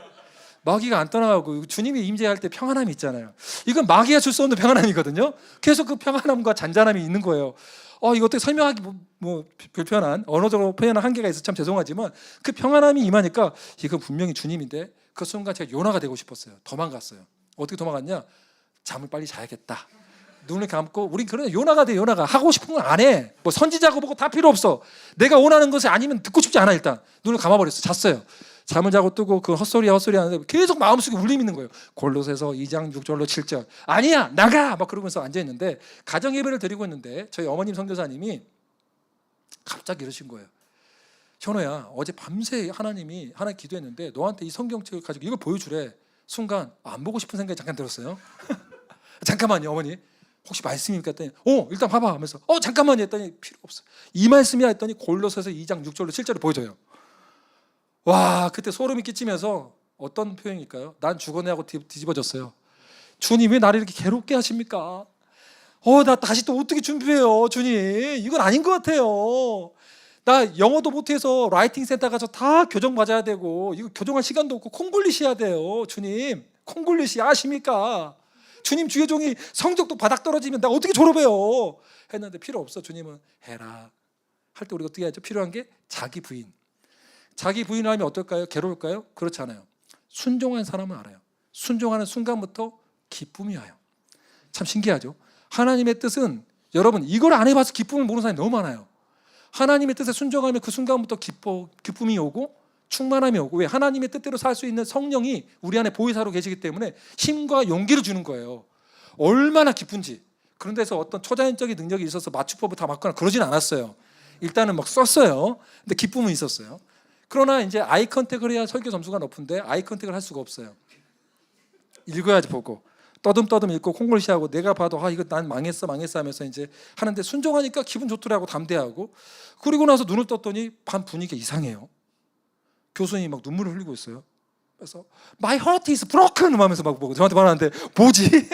마귀가 안 떠나가고 주님이 임재할 때 평안함이 있잖아요. 이건 마귀가 줄 수 없는 평안함이거든요. 계속 그 평안함과 잔잔함이 있는 거예요. 이거 어떻게 설명하기 뭐 불편한 언어적으로 표현한 한계가 있어 참 죄송하지만 그 평안함이 임하니까 이건 분명히 주님인데 그 순간 제가 요나가 되고 싶었어요. 도망갔어요. 어떻게 도망갔냐? 잠을 빨리 자야겠다. 눈을 감고 우린 그런 요나가 돼. 요나가 하고 싶은 건 안 해. 뭐 선지자고 뭐고 다 필요 없어. 내가 원하는 것이 아니면 듣고 싶지 않아. 일단 눈을 감아버렸어. 잤어요. 잠을 자고 뜨고 그 헛소리 하는데 계속 마음속에 울림이 있는 거예요. 골로새서 2장 6절로 7절 아니야 나가 막 그러면서 앉아있는데 가정 예배를 드리고 있는데 저희 어머님 선교사님이 갑자기 이러신 거예요. 현호야, 어제 밤새 하나님이 하나 기도했는데 너한테 이 성경책을 가지고 이걸 보여주래. 순간 안 보고 싶은 생각이 잠깐 들었어요. 잠깐만요 어머니, 혹시 말씀입니까 했더니 일단 봐봐 하면서 잠깐만요 했더니 필요 없어. 이 말씀이야 했더니 골로새서 2장 6절로 7절을 보여줘요. 와, 그때 소름이 끼치면서 어떤 표현일까요? 난 죽어내하고 뒤집어졌어요. 주님 왜 나를 이렇게 괴롭게 하십니까? 나 다시 또 어떻게 준비해요 주님? 이건 아닌 것 같아요. 나 영어도 못해서 라이팅 센터 가서 다 교정 맞아야 되고 이거 교정할 시간도 없고 콩글리시 해야 돼요. 주님 콩글리시 아십니까? 주님 주의 종이 성적도 바닥 떨어지면 나 어떻게 졸업해요? 했는데 필요 없어. 주님은 해라 할 때 우리가 어떻게 하죠? 필요한 게 자기 부인. 자기 부인을 하면 어떨까요? 괴로울까요? 그렇지 않아요. 순종한 사람은 알아요. 순종하는 순간부터 기쁨이 와요. 참 신기하죠? 하나님의 뜻은 여러분 이걸 안 해봐서 기쁨을 모르는 사람이 너무 많아요. 하나님의 뜻에 순종하면 그 순간부터 기쁨이 오고 충만함이 오고 왜? 하나님의 뜻대로 살 수 있는 성령이 우리 안에 보혜사로 계시기 때문에 힘과 용기를 주는 거예요. 얼마나 기쁜지. 그런 데서 어떤 초자연적인 능력이 있어서 맞춤법을 다 맞거나 그러진 않았어요. 일단은 막 썼어요. 근데 기쁨은 있었어요. 그러나 이제 아이 컨택을 해야 설교 점수가 높은데 아이 컨택을 할 수가 없어요. 읽어야지 보고 떠듬떠듬 읽고 콩글리시하고 내가 봐도 이거 난 망했어 하면서 이제 하는데 순종하니까 기분 좋더라고 담대하고. 그리고 나서 눈을 떴더니 반 분위기가 이상해요. 교수님이 막 눈물을 흘리고 있어요. 그래서 My heart is broken 하면서 막 저한테 말하는데 뭐지?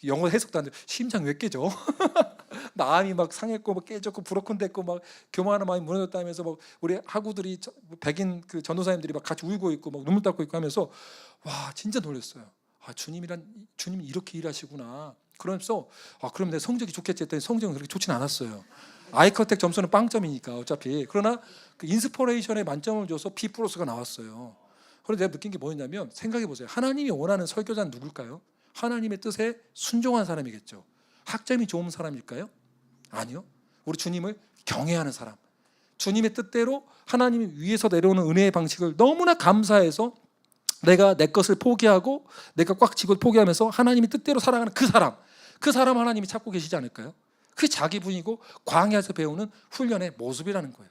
영어 해석도 안 돼. 심장 왜 깨져? 마음이 막 상했고 막 깨졌고 브로큰 됐고 막 교만한 마음이 무너졌다면서 막 우리 학우들이 백인 그 전도사님들이 막 같이 울고 있고 막 눈물 닦고 있고 하면서 와 진짜 놀랐어요. 주님이 이렇게 일하시구나. 그러면서 그럼 내 성적이 좋겠지 했더니 성적은 그렇게 좋진 않았어요. 아이컨택 점수는 빵점이니까 어차피. 그러나 그 인스퍼레이션에 만점을 줘서 B 플러스가 나왔어요. 그런데 내가 느낀 게 뭐였냐면 생각해 보세요. 하나님이 원하는 설교자는 누굴까요? 하나님의 뜻에 순종한 사람이겠죠. 학점이 좋은 사람일까요? 아니요. 우리 주님을 경외하는 사람. 주님의 뜻대로 하나님이 위에서 내려오는 은혜의 방식을 너무나 감사해서 내가 내 것을 포기하고 내가 꽉 쥐고 포기하면서 하나님의 뜻대로 살아가는 그 사람 하나님이 찾고 계시지 않을까요? 그게 자기 분이고 광야에서 배우는 훈련의 모습이라는 거예요.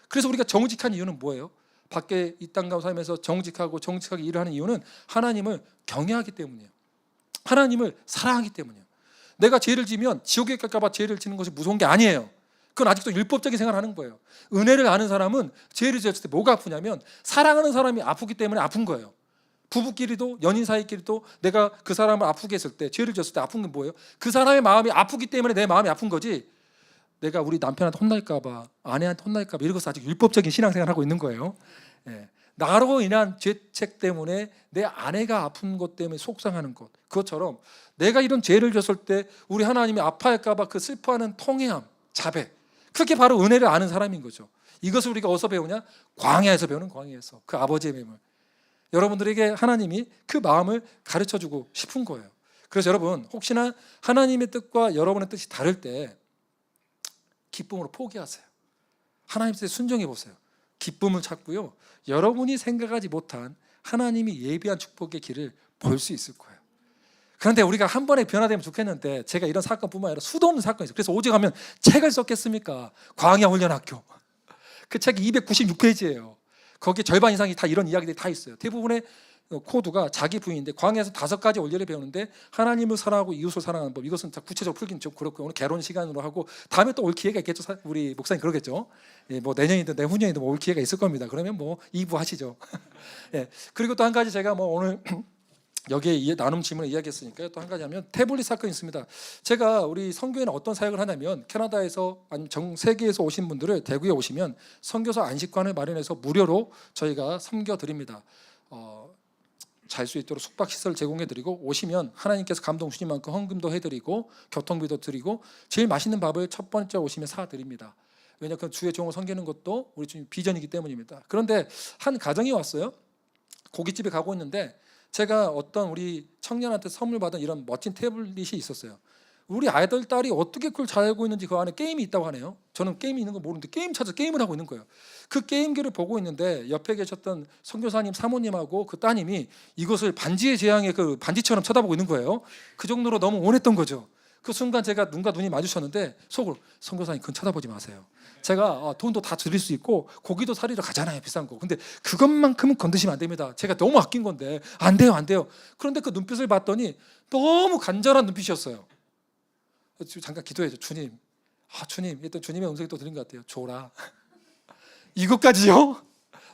그래서 우리가 정직한 이유는 뭐예요? 밖에 이 땅 가운데 살면서 정직하게 일을 하는 이유는 하나님을 경외하기 때문이에요. 하나님을 사랑하기 때문이에요. 내가 죄를 지면 지옥에 갈까 봐 죄를 지는 것이 무서운 게 아니에요. 그건 아직도 율법적인 생활을 하는 거예요. 은혜를 아는 사람은 죄를 지었을 때 뭐가 아프냐면 사랑하는 사람이 아프기 때문에 아픈 거예요. 부부끼리도 연인 사이끼리도 내가 그 사람을 아프게 했을 때 죄를 지었을 때 아픈 건 뭐예요? 그 사람의 마음이 아프기 때문에 내 마음이 아픈 거지 내가 우리 남편한테 혼날까 봐 아내한테 혼날까 봐 이러고서 아직 율법적인 신앙생활을 하고 있는 거예요. 나로 인한 죄책 때문에 내 아내가 아픈 것 때문에 속상하는 것 그것처럼 내가 이런 죄를 졌을 때 우리 하나님이 아파할까 봐 그 슬퍼하는 통회함, 자백 그게 바로 은혜를 아는 사람인 거죠. 이것을 우리가 어디서 배우냐? 광야에서 배우는 광야에서 그 아버지의 매물. 여러분들에게 하나님이 그 마음을 가르쳐주고 싶은 거예요. 그래서 여러분 혹시나 하나님의 뜻과 여러분의 뜻이 다를 때 기쁨으로 포기하세요. 하나님 뜻에 순종해 보세요. 기쁨을 찾고요. 여러분이 생각하지 못한 하나님이 예비한 축복의 길을 볼 수 있을 거예요. 그런데 우리가 한 번에 변화되면 좋겠는데 제가 이런 사건뿐만 아니라 수도 없는 사건이 있어요. 그래서 오직 하면 책을 썼겠습니까? 광야 훈련학교. 그 책이 296페이지예요. 거기에 절반 이상이 다 이런 이야기들이 다 있어요. 대부분의 코드가 자기 부인인데 광야에서 5가지 원리를 배우는데 하나님을 사랑하고 이웃을 사랑하는 법, 이것은 다 구체적으로 풀긴 좀 그렇고 오늘 개론 시간으로 하고 다음에 또 올 기회가 있겠죠. 우리 목사님 그러겠죠. 예, 뭐 내년이든 내후년이든 뭐 올 기회가 있을 겁니다. 그러면 뭐 2부 하시죠. 예, 그리고 또 한 가지 제가 뭐 오늘 여기에 나눔 질문을 이야기했으니까요. 또 한 가지 하면 태블릿 사건이 있습니다. 제가 우리 선교회는 어떤 사역을 하냐면 캐나다에서 아니면 전 세계에서 오신 분들을 대구에 오시면 선교사 안식관을 마련해서 무료로 저희가 섬겨드립니다. 잘 수 있도록 숙박시설 제공해드리고 오시면 하나님께서 감동 주신 만큼 헌금도 해드리고 교통비도 드리고 제일 맛있는 밥을 첫 번째 오시면 사드립니다. 왜냐하면 그 주의 종을 섬기는 것도 우리 주님 비전이기 때문입니다. 그런데 한 가정이 왔어요. 고깃집에 가고 있는데 제가 어떤 우리 청년한테 선물 받은 이런 멋진 태블릿이 있었어요. 우리 아이들 딸이 어떻게 그걸 잘 알고 있는지 그 안에 게임이 있다고 하네요. 저는 게임이 있는 거 모르는데 게임 찾아서 게임을 하고 있는 거예요. 그 게임기를 보고 있는데 옆에 계셨던 선교사님 사모님하고 그 따님이 이것을 반지의 제왕의 그 반지처럼 쳐다보고 있는 거예요. 그 정도로 너무 원했던 거죠. 그 순간 제가 눈과 눈이 마주쳤는데 속으로 선교사님 그건 쳐다보지 마세요. 제가 돈도 다 드릴 수 있고 고기도 사리러 가잖아요, 비싼 거. 근데 그것만큼은 건드시면 안 됩니다. 제가 너무 아낀 건데 안 돼요, 안 돼요. 그런데 그 눈빛을 봤더니 너무 간절한 눈빛이었어요. 잠깐 기도해줘. 주님, 주님, 또 주님의 음성이 또 들린 것 같아요. 줘라. 이것까지요?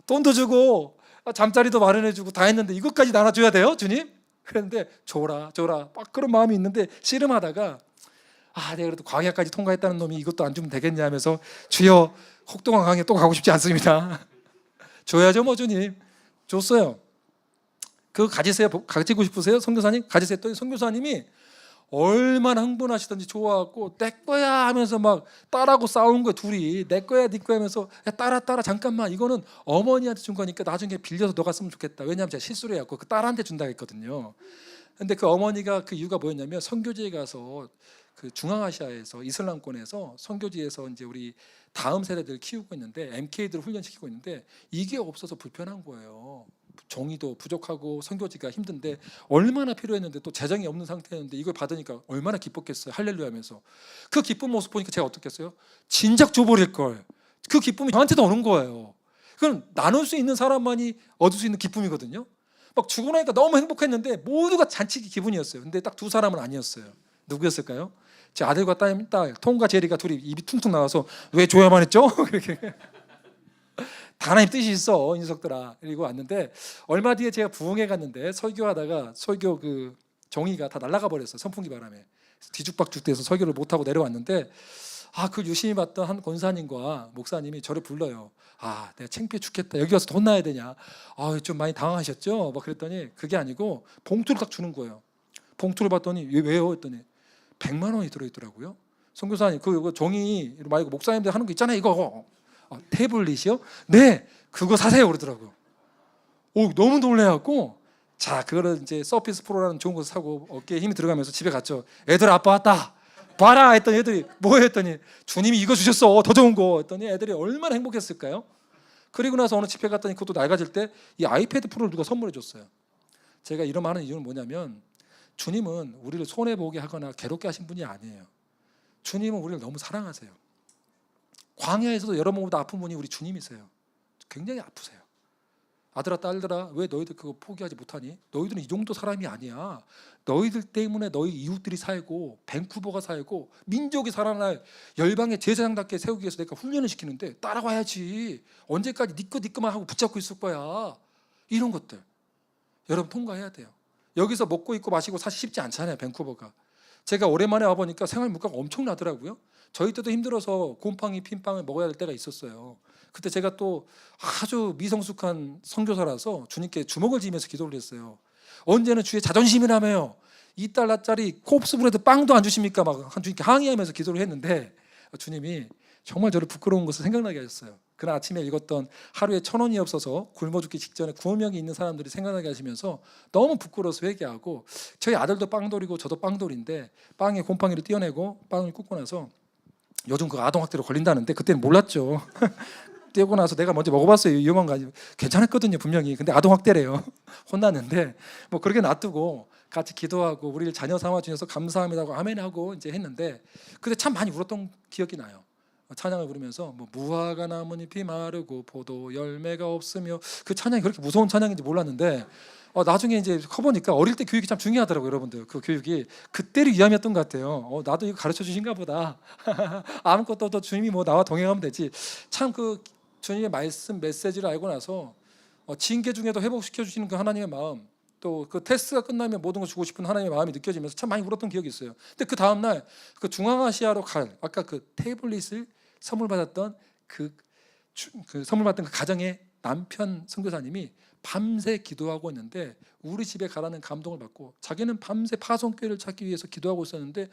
돈도 주고 잠자리도 마련해주고 다 했는데 이것까지 나눠줘야 돼요, 주님? 그런데 줘라, 줘라. 막 그런 마음이 있는데 씨름하다가 내가 그래도 광야까지 통과했다는 놈이 이것도 안 주면 되겠냐 하면서 주여 혹동강 강에 또 가고 싶지 않습니다. 줘야죠, 뭐 주님. 줬어요. 그거 가지세요. 가지고 싶으세요, 선교사님? 가지세요. 했더니 선교사님이 얼마나 흥분하시던지 좋아갖고 내 거야 하면서 막 딸하고 싸운 거야. 둘이 내 거야 네 거야 하면서 야, 따라 잠깐만, 이거는 어머니한테 준 거니까 나중에 빌려서 너가 쓰면 좋겠다. 왜냐하면 제가 실수를 해갖고 그 딸한테 준다 했거든요. 근데 그 어머니가 그 이유가 뭐였냐면 선교지에 가서 그 중앙아시아에서 이슬람권에서 선교지에서 이제 우리 다음 세대들 키우고 있는데 MK들 훈련시키고 있는데 이게 없어서 불편한 거예요. 정의도 부족하고 선교지가 힘든데 얼마나 필요했는데 또 재정이 없는 상태였는데 이걸 받으니까 얼마나 기뻤겠어요. 할렐루야 하면서. 그 기쁜 모습 보니까 제가 어떻겠어요? 진작 줘버릴 걸. 그 기쁨이 저한테도 오는 거예요. 그건 나눌 수 있는 사람만이 얻을 수 있는 기쁨이거든요. 막 주고 나니까 너무 행복했는데 모두가 잔치기 기분이었어요. 근데 딱 두 사람은 아니었어요. 누구였을까요? 제 아들과 딸 톰과 제리가 둘이 입이 퉁퉁 나와서 왜 줘야만 했죠? 그렇게. 다 하나님 뜻이 있어, 이 녀석들아. 그리고 왔는데 얼마 뒤에 제가 부흥회 갔는데 설교하다가 설교 그 종이가 다 날아가 버렸어요. 선풍기 바람에. 뒤죽박죽 돼서 설교를 못 하고 내려왔는데 그 유심히 봤던 한 권사님과 목사님이 저를 불러요. 내가 창피해 죽겠다. 여기 와서 돈 나야 되냐? 좀 많이 당황하셨죠? 막 그랬더니 그게 아니고 봉투를 딱 주는 거예요. 봉투를 봤더니 왜요? 했더니 100만 원이 들어있더라고요. 선교사님 그 종이 말고 목사님들 하는 거 있잖아요, 이거. 태블릿이요? 네, 그거 사세요 그러더라고요. 너무 놀래갖고 그거를 이제 서피스 프로라는 좋은 거 사고 어깨에 힘이 들어가면서 집에 갔죠. 애들 아빠 왔다. 봐라 했더니 애들이 뭐예요? 했더니 주님이 이거 주셨어, 더 좋은 거. 했더니 애들이 얼마나 행복했을까요? 그리고 나서 어느 집회 갔더니 그것도 낡아질 때 이 아이패드 프로를 누가 선물해 줬어요. 제가 이런 말하는 이유는 뭐냐면 주님은 우리를 손해보게 하거나 괴롭게 하신 분이 아니에요. 주님은 우리를 너무 사랑하세요. 광야에서도 여러분보다 아픈 분이 우리 주님이세요. 굉장히 아프세요. 아들아 딸들아, 왜 너희들 그거 포기하지 못하니? 너희들은 이 정도 사람이 아니야. 너희들 때문에 너희 이웃들이 살고 밴쿠버가 살고 민족이 살아날 열방의 제사장답게 세우기 위해서 내가 훈련을 시키는데 따라와야지. 언제까지 네 거만 하고 붙잡고 있을 거야. 이런 것들 여러분 통과해야 돼요. 여기서 먹고 입고 마시고 사실 쉽지 않잖아요, 밴쿠버가. 제가 오랜만에 와보니까 생활 물가가 엄청나더라고요. 저희 때도 힘들어서 곰팡이 핀빵을 먹어야 될 때가 있었어요. 그때 제가 또 아주 미성숙한 선교사라서 주님께 주먹을 쥐면서 기도를 했어요. 언제는 주의 자존심이라며요. 2달러짜리 콥스 브레드 빵도 안 주십니까? 막 주님께 항의하면서 기도를 했는데 주님이 정말 저를 부끄러운 것을 생각나게 하셨어요. 그날 아침에 읽었던 하루에 1,000원이 없어서 굶어 죽기 직전에 9명이 있는 사람들이 생각나게 하시면서 너무 부끄러워서 회개하고 저희 아들도 빵돌이고 저도 빵돌인데 빵에 곰팡이를 떼어내고 빵을 굽고 나서 요즘 그 아동학대로 걸린다는데 그때는 몰랐죠. 떼고 나서 내가 먼저 먹어봤어요. 위험한 거 아니고 괜찮았거든요 분명히. 근데 아동학대래요. 혼났는데 뭐 그렇게 놔두고 같이 기도하고 우리를 자녀 삼아 주셔서 감사합니다고 아멘하고 이제 했는데 그때 참 많이 울었던 기억이 나요. 찬양을 부르면서 뭐 무화과 나뭇잎이 마르고 포도 열매가 없으며 그 찬양이 그렇게 무서운 찬양인지 몰랐는데 나중에 이제 커보니까 어릴 때 교육이 참 중요하더라고요. 여러분들 그 교육이 그때를 위함이었던 것 같아요. 나도 이거 가르쳐 주신가 보다. 아무것도 없도 주님이 뭐 나와 동행하면 되지. 참 그 주님의 말씀 메시지를 알고 나서 징계 중에도 회복시켜 주시는 그 하나님의 마음, 또 그 테스트가 끝나면 모든 걸 주고 싶은 하나님의 마음이 느껴지면서 참 많이 울었던 기억이 있어요. 근데 그 다음 날 그 중앙아시아로 갈 아까 그 태블릿을 선물 받았던 그 선물 받던 그 가정의 남편 선교사님이 밤새 기도하고 있는데 우리 집에 가라는 감동을 받고 자기는 밤새 파송교회를 찾기 위해서 기도하고 있었는데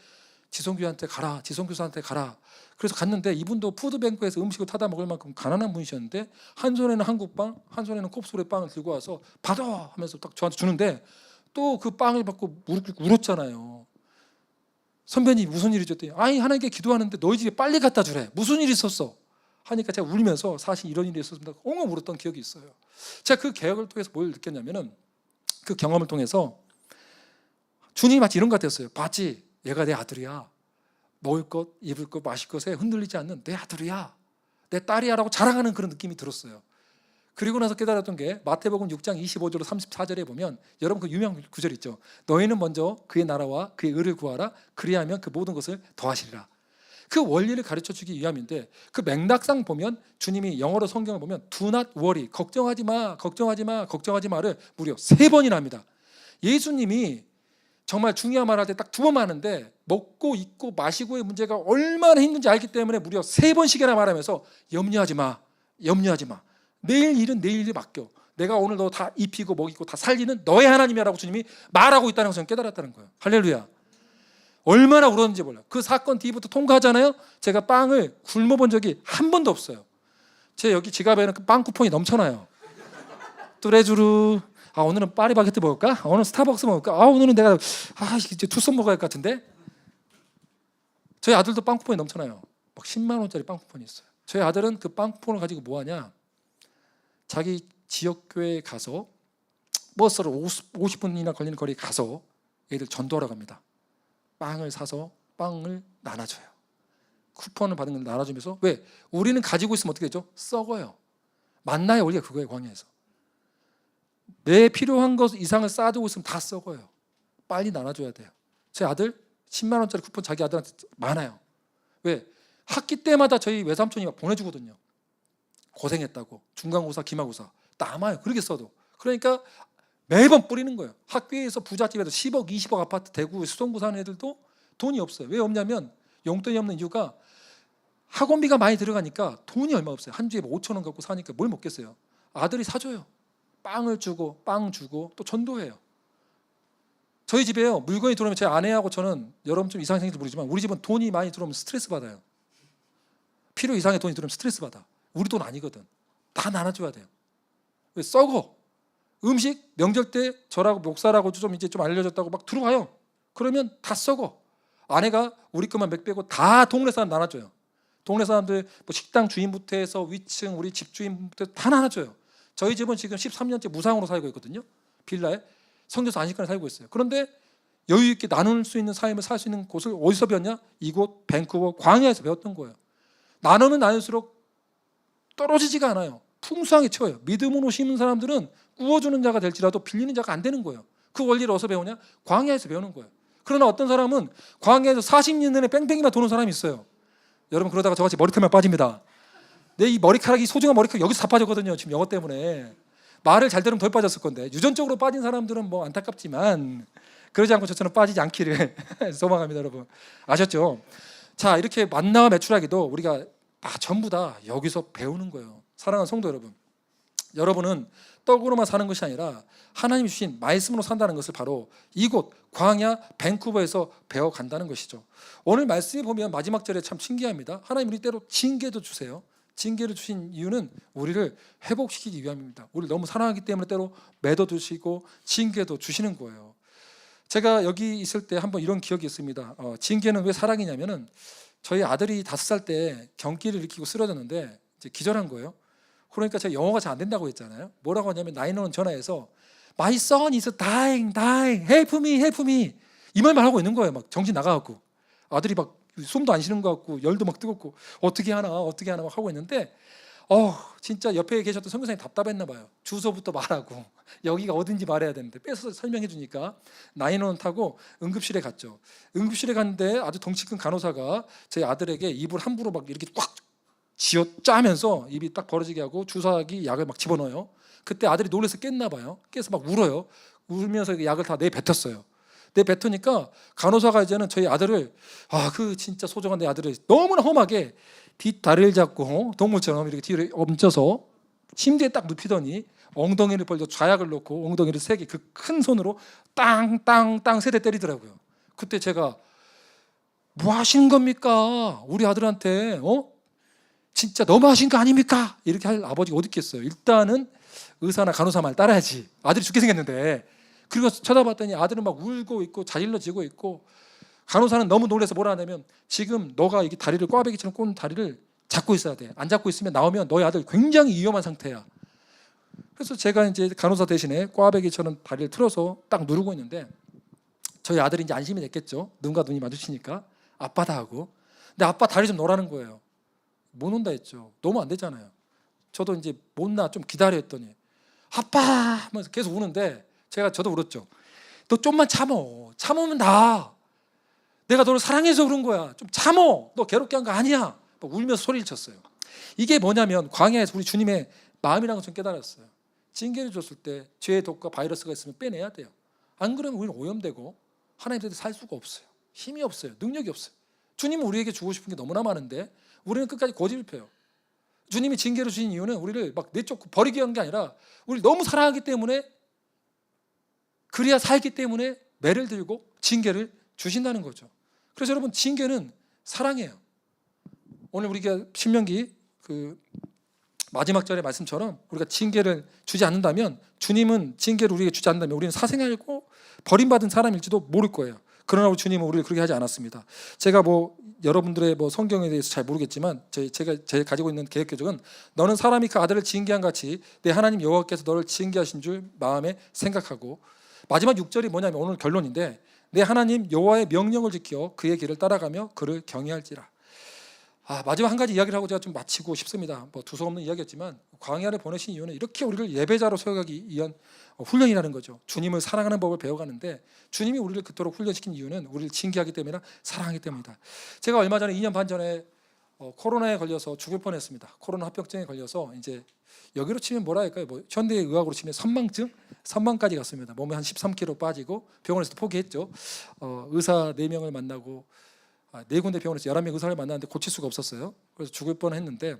지성교사한테 가라, 지성교사한테 가라. 그래서 갔는데 이분도 푸드뱅크에서 음식을 타다 먹을 만큼 가난한 분이셨는데 한 손에는 한국빵, 한 손에는 kop소의 빵을 들고 와서 받아 하면서 딱 저한테 주는데 또 그 빵을 받고 울었잖아요. 선배님 무슨 일이죠? 했더니 아니 하나님께 기도하는데 너희 집에 빨리 갖다 주래. 무슨 일이 있었어? 하니까 제가 울면서 사실 이런 일이 있었습니다. 엉엉 울었던 기억이 있어요. 제가 그 개혁을 통해서 뭘 느꼈냐면은 그 경험을 통해서 주님이 마치 이런 것 같았어요. 봤지? 얘가 내 아들이야. 먹을 것, 입을 것, 마실 것에 흔들리지 않는 내 아들이야. 내 딸이야라고 자랑하는 그런 느낌이 들었어요. 그리고 나서 깨달았던 게 마태복음 6장 25절로 34절에 보면 여러분 그 유명 구절 있죠. 너희는 먼저 그의 나라와 그의 의를 구하라. 그리하면 그 모든 것을 더하시리라. 그 원리를 가르쳐주기 위함인데 그 맥락상 보면 주님이 영어로 성경을 보면 Do not worry, 걱정하지 마, 걱정하지 마, 걱정하지 마를 무려 3번이나 합니다. 예수님이 정말 중요한 말 할 때 딱 2번 하는데 먹고 입고 마시고의 문제가 얼마나 힘든지 알기 때문에 무려 3번씩이나 말하면서 염려하지 마, 염려하지 마. 내일 일은 내일에 맡겨. 내가 오늘 너 다 입히고 먹이고 다 살리는 너의 하나님이라고 주님이 말하고 있다는 것을 깨달았다는 거예요. 할렐루야. 얼마나 울었는지 몰라요. 그 사건 뒤부터 통과하잖아요. 제가 빵을 굶어본 적이 한 번도 없어요. 제 여기 지갑에는 빵 쿠폰이 넘쳐나요. 뚜레쥬르. 오늘은 파리바게뜨 먹을까? 오늘 스타벅스 먹을까? 오늘은 내가 이제 투썸 먹어야 할 것 같은데. 저희 아들도 빵 쿠폰이 넘쳐나요. 막 10만 원짜리 빵 쿠폰이 있어요. 저희 아들은 그 빵 쿠폰을 가지고 뭐 하냐? 자기 지역 교회에 가서 버스로 50분이나 걸리는 거리에 가서 애들 전도하러 갑니다. 빵을 사서 빵을 나눠줘요. 쿠폰을 받은 걸 나눠주면서 왜? 우리는 가지고 있으면 어떻게 되죠? 썩어요. 만나의 원리가 그거예요. 광야에서 내 필요한 것 이상을 쌓아두고 있으면 다 썩어요. 빨리 나눠줘야 돼요. 제 아들 10만 원짜리 쿠폰 자기 아들한테 많아요. 왜? 학기 때마다 저희 외삼촌이 막 보내주거든요. 고생했다고. 중간고사, 기말고사 남아요. 그렇게 써도. 그러니까 매번 뿌리는 거예요. 학교에서 부잣집에서 10억, 20억 아파트 대구 수성구 사는 애들도 돈이 없어요. 왜 없냐면 용돈이 없는 이유가 학원비가 많이 들어가니까 돈이 얼마 없어요. 한 주에 5천 원 갖고 사니까 뭘 먹겠어요. 아들이 사줘요. 빵을 주고 빵 주고 또 전도해요. 저희 집에요. 물건이 들어오면 제 아내하고 저는 여러분 좀 이상한 생각인지 모르지만 우리 집은 돈이 많이 들어오면 스트레스 받아요. 필요 이상의 돈이 들어오면 스트레스 받아. 우리 돈 아니거든. 다 나눠줘야 돼요. 왜? 썩어. 음식 명절 때 저라고 목사라고 좀 이제 좀 알려졌다고 막 들어와요. 그러면 다 썩어. 아내가 우리 것만 맥 빼고 다 동네 사람 나눠줘요. 동네 사람들 뭐 식당 주인부터 해서 위층 우리 집 주인부터 다 나눠줘요. 저희 집은 지금 13년째 무상으로 살고 있거든요. 빌라에 성교사 안식관에 살고 있어요. 그런데 여유 있게 나눌 수 있는 삶을 살 수 있는 곳을 어디서 배웠냐? 이곳 밴쿠버 광야에서 배웠던 거예요. 나누면 나눌수록 떨어지지가 않아요. 풍성하게 채워요. 믿음으로 심은 사람들은 구워주는 자가 될지라도 빌리는 자가 안 되는 거예요. 그 원리를 어디서 배우냐? 광야에서 배우는 거예요. 그러나 어떤 사람은 광야에서 40년 내내 뺑뺑이만 도는 사람이 있어요. 여러분 그러다가 저같이 머리카락만 빠집니다. 내 이 머리카락이 소중한 머리카락 여기서 다 빠졌거든요. 지금 영어 때문에. 말을 잘 들으면 덜 빠졌을 건데 유전적으로 빠진 사람들은 뭐 안타깝지만 그러지 않고 저처럼 빠지지 않기를 소망합니다. 여러분 아셨죠? 자 이렇게 만나와 매출하기도 우리가 전부 다 여기서 배우는 거예요. 사랑하는 성도 여러분, 여러분은 떡으로만 사는 것이 아니라 하나님이 주신 말씀으로 산다는 것을 바로 이곳 광야 밴쿠버에서 배워간다는 것이죠. 오늘 말씀이 보면 마지막 절에 참 신기합니다. 하나님 우리 때로 징계도 주세요. 징계를 주신 이유는 우리를 회복시키기 위함입니다. 우리를 너무 사랑하기 때문에 때로 매도두시고 징계도 주시는 거예요. 제가 여기 있을 때 한번 이런 기억이 있습니다. 징계는 왜 사랑이냐면은 저희 아들이 5살 때 경기를 일으키고 쓰러졌는데 이제 기절한 거예요. 그러니까 제가 영어가 잘 안 된다고 했잖아요. 뭐라고 하냐면 911 전화해서 My son is dying, dying, help me, help me 이 말만 하고 있는 거예요. 막 정신 나가갖고 아들이 막 숨도 안 쉬는 것 같고 열도 막 뜨겁고 어떻게 하나 막 하고 있는데 진짜 옆에 계셨던 선교사님 답답했나 봐요. 주소부터 말하고 여기가 어딘지 말해야 되는데 뺏어서 설명해 주니까 911 타고 응급실에 갔죠. 응급실에 갔는데 아주 덩치 큰 간호사가 저희 아들에게 입을 함부로 막 이렇게 꽉 쥐어 짜면서 입이 딱 벌어지게 하고 주사기 약을 막 집어넣어요. 그때 아들이 놀라서 깼나 봐요. 깨서 막 울어요. 울면서 그 약을 다 내뱉었어요. 내뱉으니까 간호사가 이제는 저희 아들을 그 진짜 소중한 내 아들을 너무나 험하게 뒷다리를 잡고 동물처럼 이렇게 뒤로 얹어서 침대에 딱 눕히더니 엉덩이를 벌려 좌약을 놓고 엉덩이를 3개 그 큰 손으로 땅땅땅 3대 때리더라고요. 그때 제가 뭐 하시는 겁니까? 우리 아들한테 진짜 너무하신 거 아닙니까? 이렇게 할 아버지가 어디 있겠어요. 일단은 의사나 간호사 말 따라야지. 아들이 죽게 생겼는데. 그리고 쳐다봤더니 아들은 막 울고 있고 자질러지고 있고 간호사는 너무 놀라서 뭐라 하냐면 지금 너가 이게 다리를 꽈배기처럼 꼰 다리를 잡고 있어야 돼. 안 잡고 있으면 나오면 너희 아들 굉장히 위험한 상태야. 그래서 제가 이제 간호사 대신에 꽈배기처럼 다리를 틀어서 딱 누르고 있는데 저희 아들이 이제 안심이 됐겠죠. 눈과 눈이 마주치니까 아빠다 하고. 근데 아빠 다리 좀 놓으라는 거예요. 못 논다 했죠. 너무 안 되잖아요. 저도 이제 못 나 좀 기다려 했더니 아빠 하면서 계속 우는데 저도 울었죠. 너 좀만 참으면 나. 내가 너를 사랑해서 그런 거야. 좀 참어. 너 괴롭게 한 거 아니야. 막 울면서 소리를 쳤어요. 이게 뭐냐면 광야에서 우리 주님의 마음이라는 걸 좀 깨달았어요. 징계를 줬을 때 죄의 독과 바이러스가 있으면 빼내야 돼요. 안 그러면 우리는 오염되고 하나님 앞에 살 수가 없어요. 힘이 없어요. 능력이 없어요. 주님은 우리에게 주고 싶은 게 너무나 많은데 우리는 끝까지 고집을 펴요. 주님이 징계를 주신 이유는 우리를 막 내쫓고 버리기 위한 게 아니라 우리를 너무 사랑하기 때문에 그래야 살기 때문에 매를 들고 징계를 주신다는 거죠. 그래서 여러분 징계는 사랑이에요. 오늘 우리가 신명기 그 마지막 절의 말씀처럼 우리가 징계를 주지 않는다면 주님은 징계를 우리에게 주지 않는다면 우리는 사생활고 버림받은 사람일지도 모를 거예요. 그러나 우리 주님은 우리를 그렇게 하지 않았습니다. 제가 여러분들의 성경에 대해서 잘 모르겠지만 제가 가지고 있는 개혁교적은 너는 사람이 그 아들을 징계한 같이 내 하나님 여호와께서 너를 징계하신 줄 마음에 생각하고 마지막 6절이 뭐냐면 오늘 결론인데 내 하나님 여호와의 명령을 지켜 그의 길을 따라가며 그를 경외할지라. 마지막 한 가지 이야기를 하고 제가 좀 마치고 싶습니다. 두서없는 이야기였지만 광야를 보내신 이유는 이렇게 우리를 예배자로 세워가기 위한 훈련이라는 거죠. 주님을 사랑하는 법을 배워가는데 주님이 우리를 그토록 훈련시킨 이유는 우리를 징계하기 때문이나 사랑하기 때문이다. 제가 얼마 전에 2년 반 전에 코로나에 걸려서 죽을 뻔했습니다. 코로나 합병증에 걸려서 이제 여기로 치면 뭐라 할까요? 현대 의학으로 치면 선망까지 갔습니다. 몸에 한 13kg 빠지고 병원에서 포기했죠. 의사 4명을 만나고 4군데 병원에서 11명 의사를 만났는데 고칠 수가 없었어요. 그래서 죽을 뻔했는데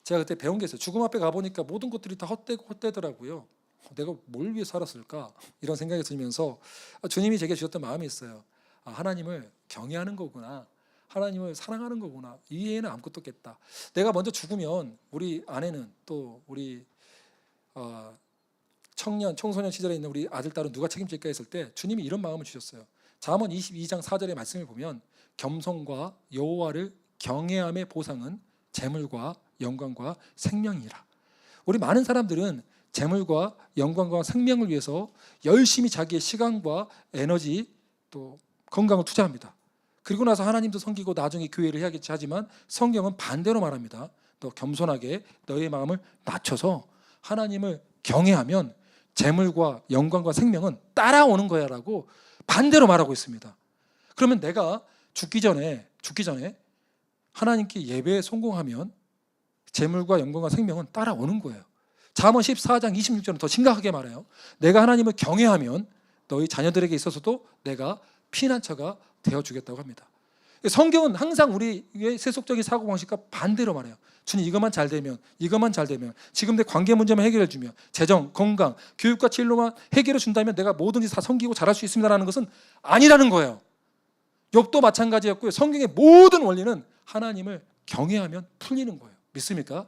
제가 그때 배운 게 있어요. 죽음 앞에 가보니까 모든 것들이 다 헛되더라고요. 내가 뭘 위해 살았을까? 이런 생각이 들면서 주님이 제게 주셨던 마음이 있어요. 하나님을 경외하는 거구나. 하나님을 사랑하는 거구나. 이 외에는 아무것도 없겠다. 내가 먼저 죽으면 우리 아내는 또 우리 청소년 시절에 있는 우리 아들, 딸은 누가 책임질까 했을 때 주님이 이런 마음을 주셨어요. 잠언 22장 4절의 말씀을 보면 겸손과 여호와를 경외함의 보상은 재물과 영광과 생명이라. 우리 많은 사람들은 재물과 영광과 생명을 위해서 열심히 자기의 시간과 에너지 또 건강을 투자합니다. 그리고 나서 하나님도 섬기고 나중에 교회를 해야겠지 하지만 성경은 반대로 말합니다. 너 겸손하게 너의 마음을 낮춰서 하나님을 경외하면 재물과 영광과 생명은 따라오는 거야 라고 반대로 말하고 있습니다. 그러면 내가 죽기 전에 하나님께 예배에 성공하면 재물과 영광과 생명은 따라오는 거예요. 잠언 14장 26절은 더 심각하게 말해요. 내가 하나님을 경외하면 너희 자녀들에게 있어서도 내가 피난처가 되어주겠다고 합니다. 성경은 항상 우리의 세속적인 사고방식과 반대로 말해요. 주님 이것만 잘 되면 지금 내 관계 문제만 해결해 주면 재정, 건강, 교육과 진로만 해결해 준다면 내가 뭐든지 다 섬기고 잘할 수 있습니다라는 것은 아니라는 거예요. 욥도 마찬가지였고요. 성경의 모든 원리는 하나님을 경외하면 풀리는 거예요. 믿습니까?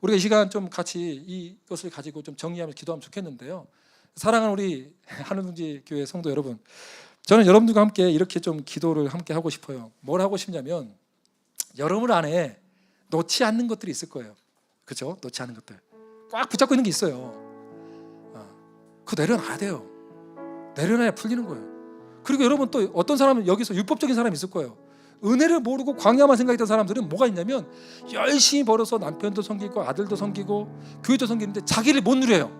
우리가 이 시간 좀 같이 이것을 가지고 좀 정리하면서 기도하면 좋겠는데요. 사랑하는 우리 하늘둥지 교회 성도 여러분, 저는 여러분들과 함께 이렇게 좀 기도를 함께 하고 싶어요. 뭘 하고 싶냐면 여러분 안에 놓지 않는 것들이 있을 거예요. 그렇죠? 놓지 않는 것들 꽉 붙잡고 있는 게 있어요. 그거 내려놔야 돼요. 내려놔야 풀리는 거예요. 그리고 여러분 또 어떤 사람은 여기서 율법적인 사람이 있을 거예요. 은혜를 모르고 광야만 생각했던 사람들은 뭐가 있냐면 열심히 벌어서 남편도 섬기고 아들도 섬기고 교회도 섬기는데 자기를 못 누려요.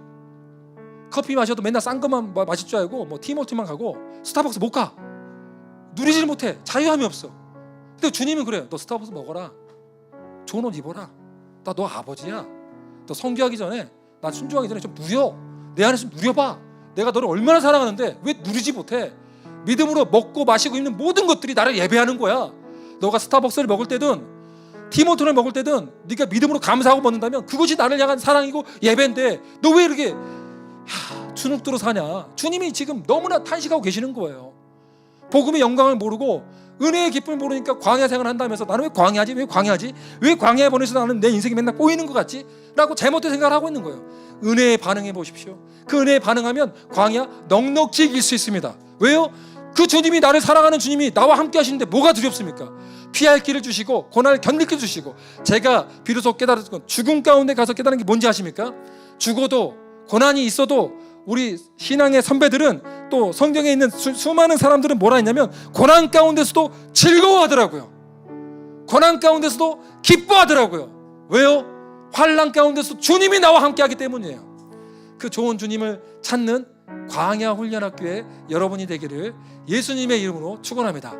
커피 마셔도 맨날 싼 것만 마실 줄 알고 뭐 티모티만 가고 스타벅스 못 가. 누리지를 못해. 자유함이 없어. 근데 주님은 그래요. 너 스타벅스 먹어라. 좋은 옷 입어라. 나 너 아버지야. 너 성교하기 전에 나 순종하기 전에 좀 누려. 내 안에 좀 누려봐. 내가 너를 얼마나 사랑하는데 왜 누리지 못해? 믿음으로 먹고 마시고 입는 모든 것들이 나를 예배하는 거야. 너가 스타벅스를 먹을 때든 티모토를 먹을 때든 네가 믿음으로 감사하고 먹는다면 그것이 나를 향한 사랑이고 예배인데 너 왜 이렇게 주눅들어 사냐? 주님이 지금 너무나 탄식하고 계시는 거예요. 복음의 영광을 모르고 은혜의 기쁨을 모르니까 광야 생활을 한다면서 나는 왜 광야지? 왜 광야지? 왜 광야에 보내서 나는 내 인생이 맨날 꼬이는 것 같지? 라고 잘못된 생각을 하고 있는 거예요. 은혜에 반응해 보십시오. 그 은혜에 반응하면 광야 넉넉히 이길 수 있습니다. 왜요? 그 주님이 나를 사랑하는 주님이 나와 함께 하시는데 뭐가 두렵습니까? 피할 길을 주시고 고난을 견딜 길을 주시고 제가 비로소 깨달은 건 죽음 가운데 가서 깨달은 게 뭔지 아십니까? 죽어도 고난이 있어도 우리 신앙의 선배들은 또 성경에 있는 수많은 사람들은 뭐라 했냐면 고난 가운데서도 즐거워하더라고요. 고난 가운데서도 기뻐하더라고요. 왜요? 환난 가운데서 주님이 나와 함께하기 때문이에요. 그 좋은 주님을 찾는 광야 훈련학교에 여러분이 되기를 예수님의 이름으로 축원합니다.